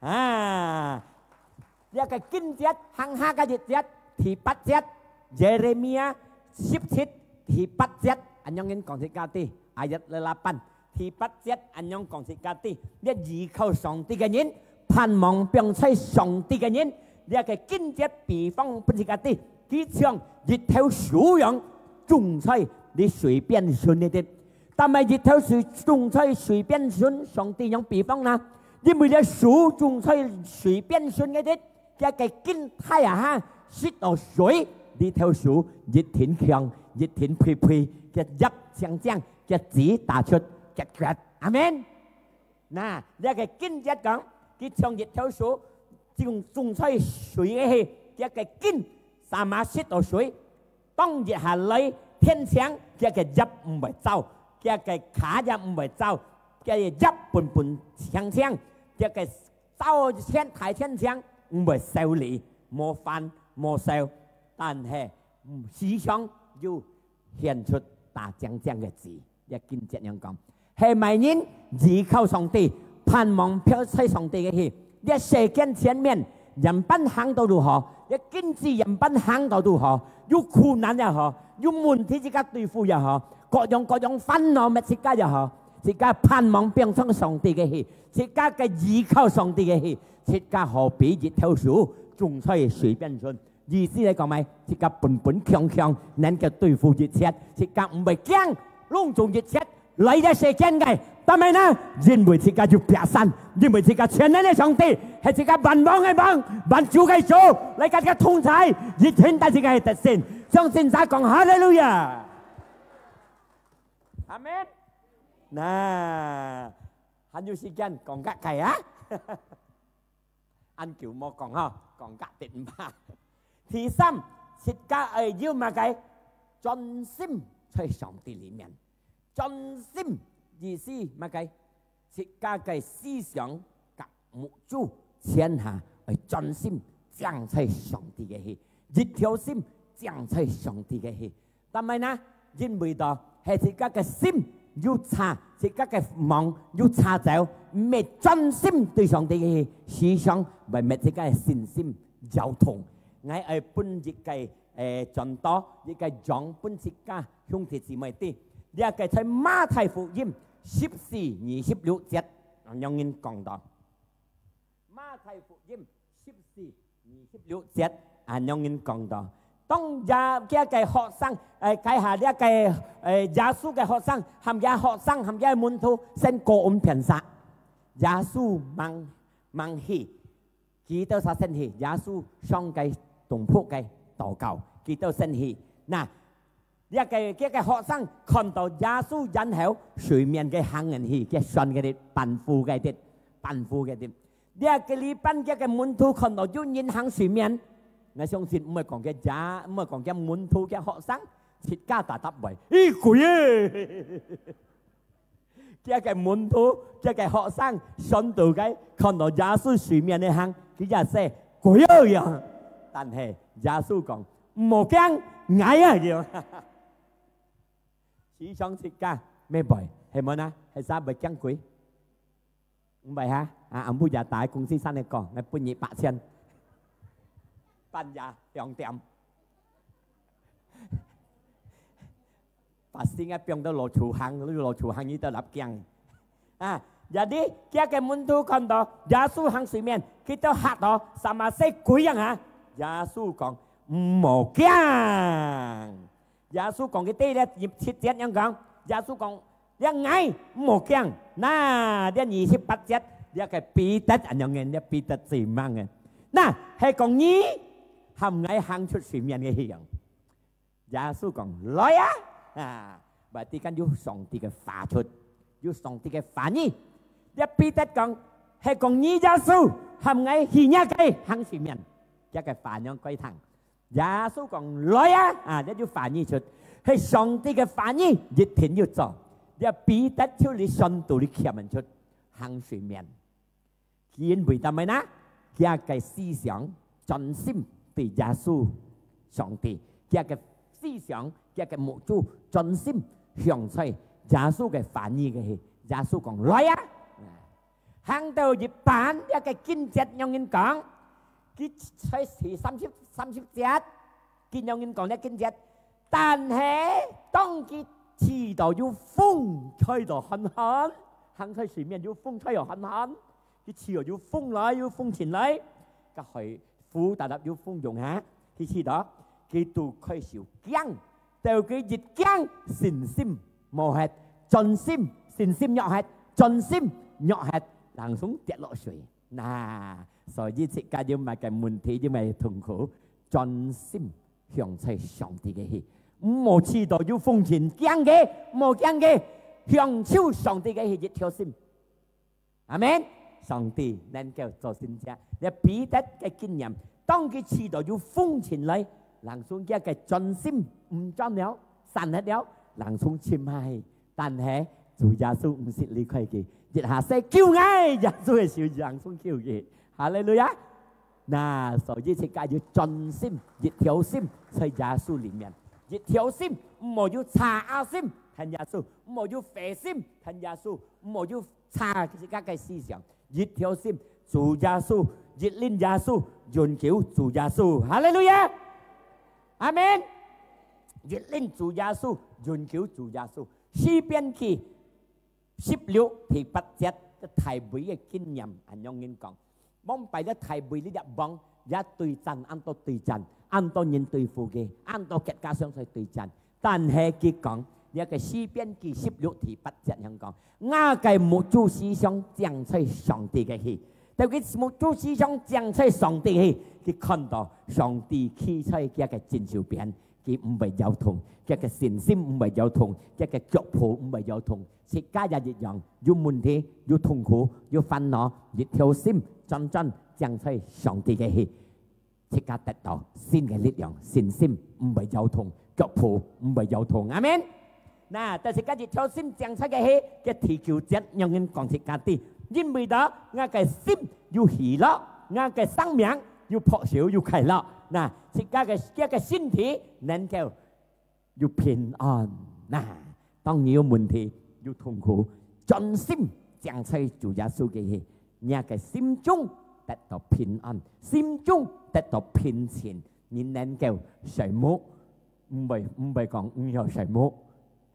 Speaker 3: 啊，一個經節行下嘅日節，第8節，耶利米亞17:8節，anh em còn sẽ cao ti, ayat 8, 第8節anh em còn sẽ cao ti，你依靠上帝嘅人，盼望並且上帝嘅人，你個經節比方不是高ti，佢像日頭樹樣種菜，你隨便順一啲，但係日頭樹種菜隨便順，上帝用比方啦，你每隻樹種菜隨便順一啲，一個經太陽哈，濕到水，日頭樹一天強。一天配配嘅入上將嘅子打出嘅決，阿門。嗱，呢個經節講，佢從日頭樹種出水嘅氣，一個經三馬濕到水，當日下嚟天窗，叫佢入唔係走，叫佢卡入唔係走，叫佢入半半槍槍，叫佢走天台天窗唔係受理，冇犯冇受，但係時常要顯出大正正嘅字，一見這樣講，係咪人依靠上帝，盼望飄在上帝嘅氣，一世間前面人品行到如何，一經濟人品行到如何，有困難也好，有問題自家對付也好，各樣煩惱咪自家也好，自家盼望變成上帝嘅氣，自家嘅依靠上帝嘅氣，自家何必熱頭數，仲可以隨便順。意思嚟講咪，自家本強強，能夠對付一切，自家唔係驚，隆重一切嚟嘅世間嘅，但係呢，因為自家要撇散，因為自家全能嘅上帝係自家萬王嘅王，萬主嘅主，嚟家嘅通才，熱天帶自己係特勝，相信晒講哈利路亞，阿門。嗱，還有時間講格計啊，按叫我講呵，講格跌唔怕。第三，自家要乜嘅？專心在上帝裡面，專心意思乜嘅？自家嘅思想及目標前下係專心將在上帝嘅氣，一條心將在上帝嘅氣。但係呢，因為到係自家嘅心要查，自家嘅望要查走，唔係專心對上帝嘅氣，思想為乜自家嘅信心有痛。我係本日嘅盡多，呢個講本節家兄弟姊妹啲，呢個在馬太福音14:26節，讓人講到馬太福音14:26節，讓人講到，當嘅學生計下呢個耶穌嘅學生，含嘅學生含嘅門徒先過安平殺，耶穌問起，幾多殺先起，耶穌上計。同仆嘅禱告，佢都生氣。嗱，一個學生看到耶穌引口水面嘅行人氣嘅信嘅啲貧富嘅啲，呢個禮拜一個門徒看到有人行水面，我相信唔係講嘅假，唔係講嘅門徒嘅學生，切家大答為，咦鬼啊！一個門徒，一個學生信道嘅看到耶穌水面嘅行，佢就說鬼啊！但係耶穌講唔好驚，矮啊叫，思想設家咩背係咪啊？係啥背驚鬼？唔係嚇，啱啱日大公司生一個，我半夜8,000，半夜2點，把先一變到落廚行，落廚行呢度立驚啊！Jadi dia ke muntu kondo Yesus hang simen kita hat do sama se kuyang ha Yesus講唔好驚Yesus講嘅啲咧葉切節樣講Yesus講一嗌唔好驚嗱啲28節一個彼得อัน樣嘅彼得字mang嘅嗱係講นี้ทำไง行出前面嘅樣Yesus講來啊berarti kan 要上帝嘅發出要上帝嘅反應一彼得講係講呢耶穌係咪顯一嘅行前面一個反應歸堂耶穌講來啊一要反應出係上帝嘅反應一定要做一彼得就你信道你揭文出行前面因為點解呢一個思想專心對耶穌上帝一個思想一個目標專心向在耶穌嘅反應嘅係耶穌講來啊行到一半一個經節有人講佢才是30節見有人講呢經節但係當佢遲到有風吹到很寒行在前面有風吹到很寒佢遲到有風來有風前來個係苦大粒有風用下佢遲到佢都開始驚到佢越驚信心冇係盡心信心弱係盡心弱係langsung 跌落水嗱，所以即係要咪嘅問題，要咪痛苦，專心向在上帝嘅氣，唔好遲到要風前驚嘅，冇驚嘅，向超上帝嘅氣一條心，阿們，上帝能夠做先者，你彼得嘅經驗，當佢遲到要風前嚟，langsung 一個專心唔專了，散hết đéo làng xuống chim hai tan hé chủ gia su không xịt ly khoai kì dịch hạ xe kêu ngay gia su là siêu làng xuống kêu kì hallelujah na所以世界要盡心熱條心在耶穌裡面熱條心唔要查下心睇耶穌唔要肥心睇耶穌唔要查世界嘅思想熱條心主耶穌熱戀耶穌願求主耶穌哈利路亞阿門熱戀主耶穌願求主耶穌詩篇記16第8節太美嘅經驗anh用英講mong phải đã thay vì lý đẹp bóng giá tùy chăn ăn to nhìn tùy phụ ghê ăn to kết cá sống thôi tùy chăn tàn hệ kỳ còn nhớ cái sĩ biên kỳ 16 thì bắt trận hàng còn nga cái một chú sĩ sống chẳng chơi sòng tì cái gì tại cái một chú sĩ sống chẳng chơi sòng tì gì cái con đó sòng tì khi chơi cái chân siêu biển cái không phải giao thông cái xin sim không phải giao thông cái chọc phụ không phải giao thông sự cá gia dịch dọn dù muốn thế dù痛苦dù烦恼dù theo sim真真正係上帝嘅氣，即刻得到新嘅力量，信心唔係有痛，腳步唔係有痛，阿們。嗱，但是今日條心正出嘅氣嘅提求節，讓人講即刻啲，因為到我嘅心要喜樂，我嘅生命要破曉要快樂，嗱，即刻嘅身體能夠要平安，嗱，當你有問題要痛苦，盡心正出主耶穌嘅氣。nhà cái心中得到平安，心中得到平靜，你能夠睡冇，唔係講唔有睡冇，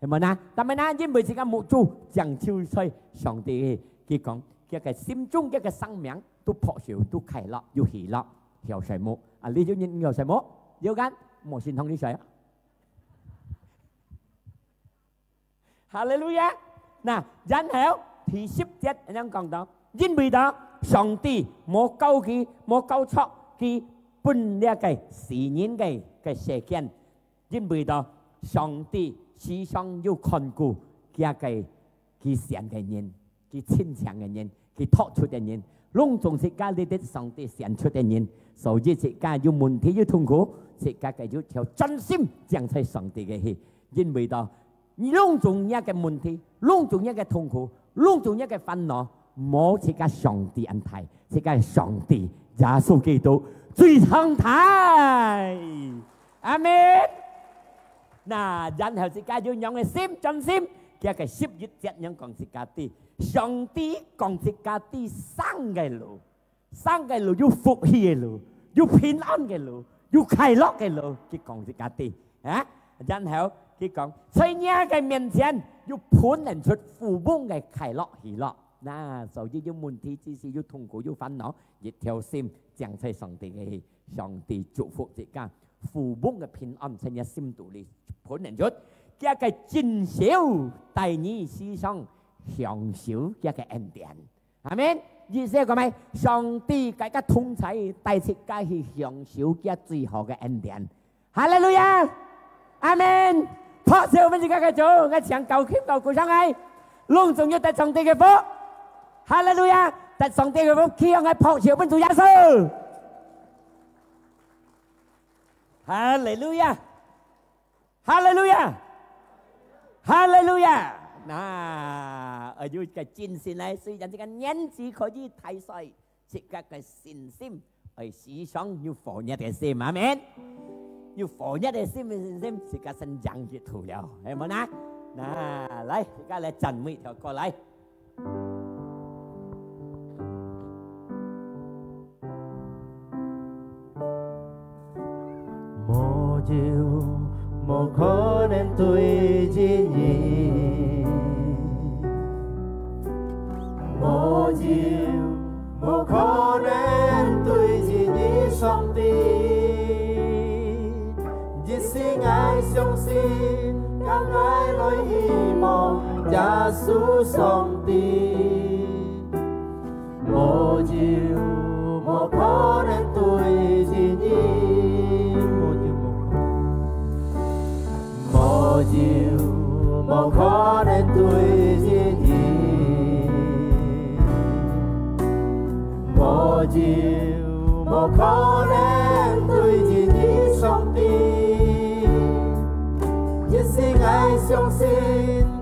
Speaker 3: 係咪啊？但係呢，因為自己冇做，將就在上帝佢講，佢嘅心中嘅生命都破曉，都快樂，要喜樂，有睡冇。啊，你要認有睡冇？有間冇先同你睡啊！哈利路亞！嗱，然後第10節人講到。因為đó上帝冇救佢冇救出佢本呢個事件嘅事件，因為đó上帝時常要看顧佢善嘅人，佢親強嘅人，佢托出嘅人，隆重世界呢啲上帝選出嘅人，所以世界要問題要痛苦，世界嘅要條真心將在上帝嘅氣，因為đó隆重一個問題，隆重一個痛苦，隆重一個煩惱。冇是個上帝安排，是個上帝耶穌基督最長大，阿們。嗱，然後是個要用嘅心真心，嘅11節人講是個啲上帝講是個啲生嘅路要福氣嘅路，要平安嘅路，要快樂嘅路，佢講是個啲啊。然後佢講在你嘅面前要判人出富翁嘅快樂喜樂。嗱，所以要問題只是要痛苦要煩惱，熱條心將在上帝嘅上帝祝福之間，富翁嘅平安在你心度裏判人出，一個真少帶你思想享受一個恩典，係咪？意思係講咩？上帝嘅個通才帶世界去享受一最好嘅恩典，哈利路亞，阿門。拍手我們自己嘅主，我唱舊曲舊鼓上嚟，隆重要得上帝嘅福。哈利路亞！得上帝嘅福氣，我撲朝奔主耶穌。哈利路亞！哈利路亞！哈利路亞！嗱，我要嘅戰士嚟，雖然這個年紀可以太細，即刻嘅信心，係時常要放一嘅心，阿們。要放一嘅心嘅信心，即刻先養住圖了，係咪啊？嗱，嚟，而家嚟陣每條過嚟。
Speaker 4: 冇可能對治你，冇可能對治你上帝，只是愛相信，讓愛來希望耶穌上帝，冇可能對治你。冇可能對治你，冇可能對治你上帝，一是是爱相信，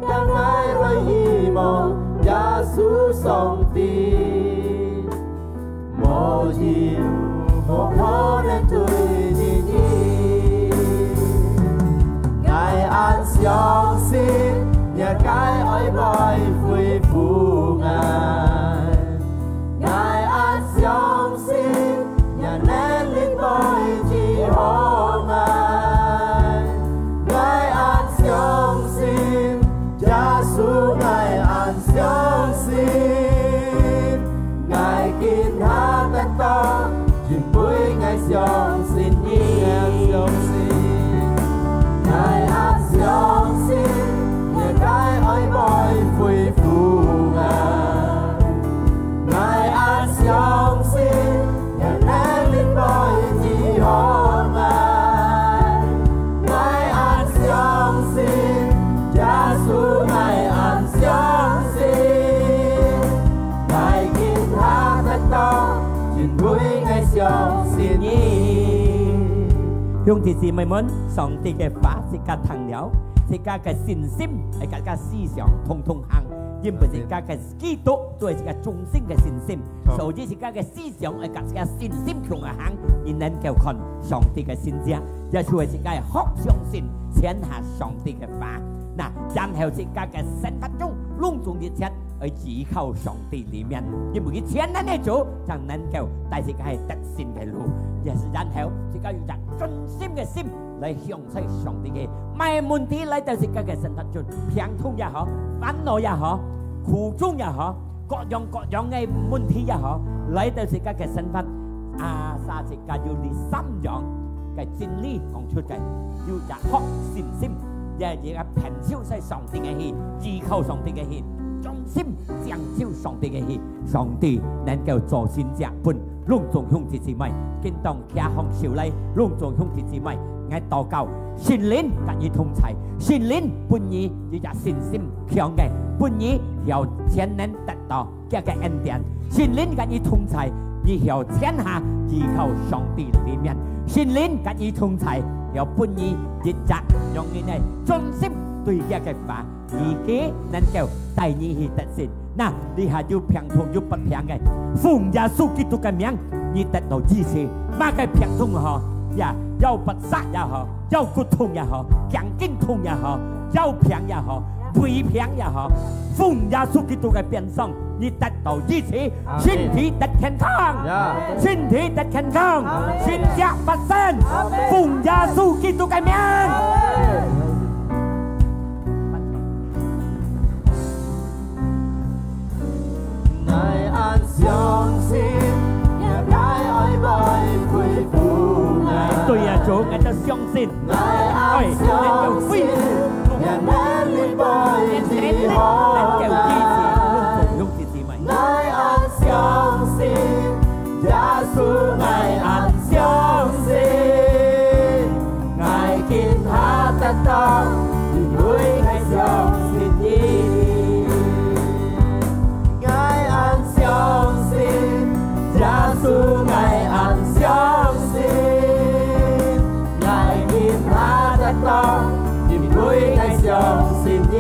Speaker 4: 更爱来希望，耶穌上帝，無要無可能對你，愛安相信，也該愛來恢復愛，愛安相信，也能力來治好愛，愛安相信，耶穌愛安相信，愛見他得到，全杯愛相信你，相信，愛安相信，也該愛來恢復愛，愛安相信，也能力來治好愛，愛安相信，耶穌愛安相信，愛見他得到，全杯愛相信你。
Speaker 5: 兄弟姊妹們，上帝嘅話是家藤了，是家嘅信心，係家思想，通通行。因為是家嘅基督都係一個中心嘅信心，所以是家嘅思想係家嘅信心強嘅行，而能夠看上帝嘅信者，也就係家學相信，簽下上帝嘅話。嗱，然後是家嘅生活中隆重一切去依靠上帝裏面，因為佢簽能嚟做，就能夠帶是家係得勝嘅路，也是然後是家要用盡心嘅心嚟享受上帝嘅，每問題嚟到是家嘅生活中，病痛也好，煩惱也好，苦衷也好，各樣嘅問題也好，嚟到是家嘅生活，沙是家要你三樣嘅真理講出嚟，要就學信心。也而家憑超世上帝嘅氣，依靠上帝嘅氣，忠心彰照上帝嘅氣，上帝能夠做善者本，隆重兄弟姊妹，見當其行少禮，隆重兄弟姊妹，愛禱告，聖靈跟伊同在，聖靈本意要有信心強嘅，本意要全能得到這個恩典，聖靈跟伊同在，你要天下依靠上帝裏面，聖靈跟伊同在。有本意一直用你呢忠心對這個話，而己能夠帶你去得勝。嗱，你係要平同要不平嘅，奉耶穌基督嘅名，你得到支持。乜嘅平痛也好，又不殺也好，又骨痛也好，頸頸痛也好，又平也好，背平也好，奉耶穌基督嘅名上，你得到支持，身體得健康，身體得健康，身家不生，奉耶穌基督嘅名。
Speaker 4: 愛安相信，也該愛來恢復愛。
Speaker 5: 對呀，主，我就相信。
Speaker 4: 愛安相信，也能力來治好愛。愛安相信，耶穌愛安相信，愛見他得到，因為愛相信你。愛安相信，耶穌愛安相信，愛見他得到，因為愛相信你。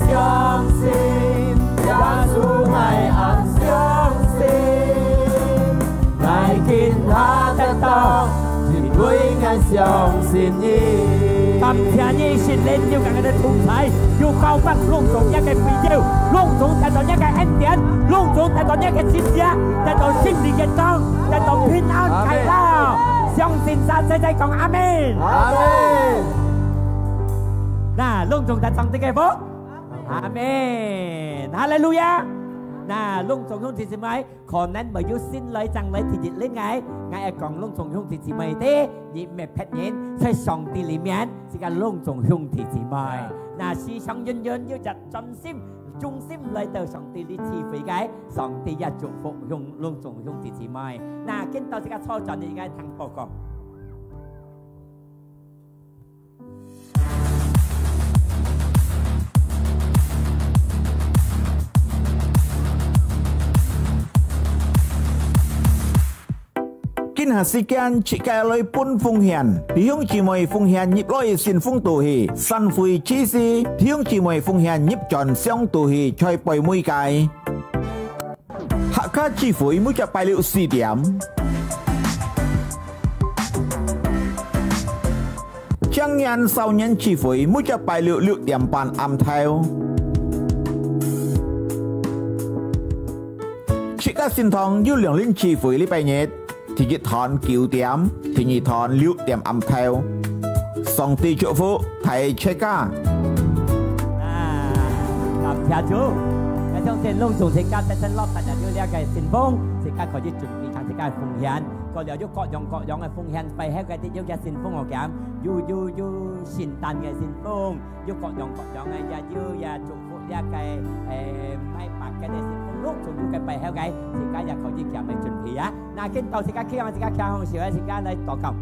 Speaker 4: 相信，耶穌愛安相信，愛見他得到，因為愛相信你。
Speaker 5: 感謝你聖靈要讓我哋同在，要交不隆重一個榮耀，隆重得到一個恩典，隆重得到一個節日，得到勝利嘅章，得到平安快樂。相信神，世世講阿們。
Speaker 4: 阿們。
Speaker 5: 嗱，隆重得上帝嘅福。阿們，哈利路亞！嗱，隆重兄弟姊妹，可能沒有先來將來提日嚟嗌，嗌講隆重兄弟姊妹的，你唔係騙人，在上帝裡面是個隆重兄弟姊妹。嗱，時常人人要就盡心、忠心嚟到上帝的慈悲嘅，上帝一祝福隆重兄弟姊妹。嗱，見到這個初陣，你應該聽報告。
Speaker 6: ก邊下時間設計來搬奉獻，弟兄姊妹奉獻業來善風道氣，神會指示弟兄姊妹奉獻業盡相道氣，在背每屆。客家聚會每日拜六4點，將人少年聚會每日拜六6點半暗頭。設計善堂要兩年聚會禮拜日。第一堂9點，第二堂6點暗頭。上帝祝福睇切家。
Speaker 5: 感謝主，我相信隆重切家在身落實人要呢個善風，切家可以準備唱切家奉獻，個了要各樣嘅奉獻，為喺佢哋要嘅善風我講，要善誕嘅善風，要各樣嘅要祝福呢個ไม่ปาก嘅善風。ลูกจงอยู่กันไปเท่าไงสิกาอยากขอยิ่งแก่ไม่จุนพีอะนาคิดต่อสิกาเคี่ยวสิกาเคี่ยวเสียสิกาเลยต่อกับ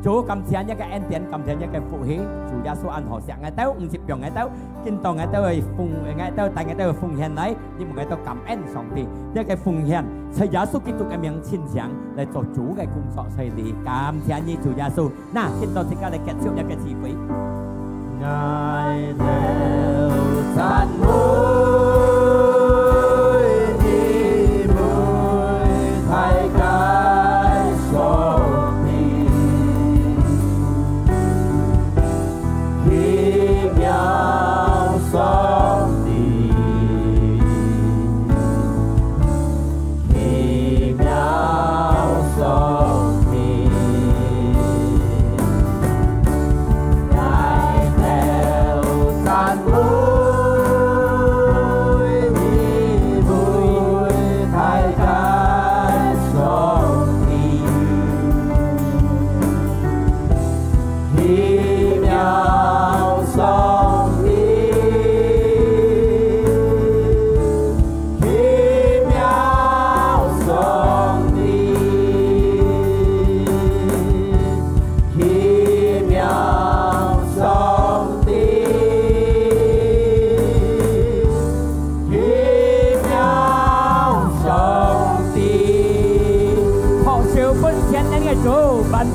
Speaker 5: จูกำเทียนยังไงเอ็นเตียนกำเทียนยังไงฟุฮีจูยาสูอันหอเสียงไงเต้า10ปีไงเต้ากินต่อไงเต้าฟุงไงเต้าแต่ไงเต้าฟุงเฮียนไหนนี่มึงไงเต้ากำเอ็น2ทียังไงฟุงเฮียนใช้ยาสูกินตุกเมียงชินเสียงเลย做主嘅工作ใช่ดีกำเทียนนี่จูยาสูน่าคิดต่อสิกาเลยแกะเชี่ยวยังไงชีวิต
Speaker 3: งายเดียวสันมุ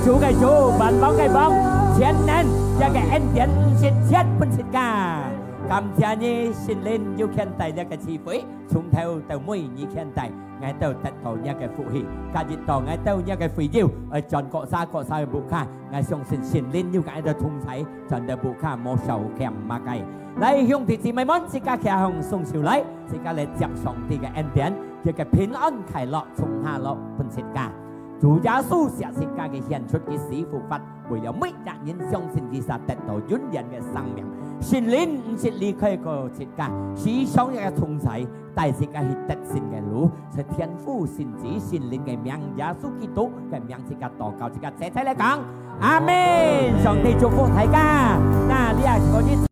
Speaker 5: chủ cái chủ bạn bóng cái bóng chiến nên cho cái anh tiến xin chết bên xin cả cầm theo như xin lên yêu khen tài ra cái chi phí chúng theo tàu mui như khen tài ngay tàu tận tổ nhà cái phụ hỷ cả dịch tổ ngay tàu nhà cái phí diêu ở tròn cọ xa bù kha ngay xong xin lên như cái đó thung thấy tròn đời bù kha mô sầu kèm mà cái đây hiông thì may mắn xin cả khe hồng sung siêu lấy xin cả lấy chậm sòng thì cái anh tiến cho cái pin ân khải lọ sung hà lọ bên xin cả chủ giáo su sẽ xin ca cái hiện xuất cái sĩ phụ phật bởi đó mấy trạng nhân dòng xin kỳ sa tận tổ dũng nhận cái sang miệng xin lên xin ly khơi của xin ca sĩ sống cái thùng sải tại xin ca hít tận xin cái lũ sẽ thiên phu xin chỉ xin lên cái miệng giáo su Kitô cái miệng xin ca tỏ cao xin ca sẽ thấy lại càng amen song thì chúc phúc thầy ca na lia có đi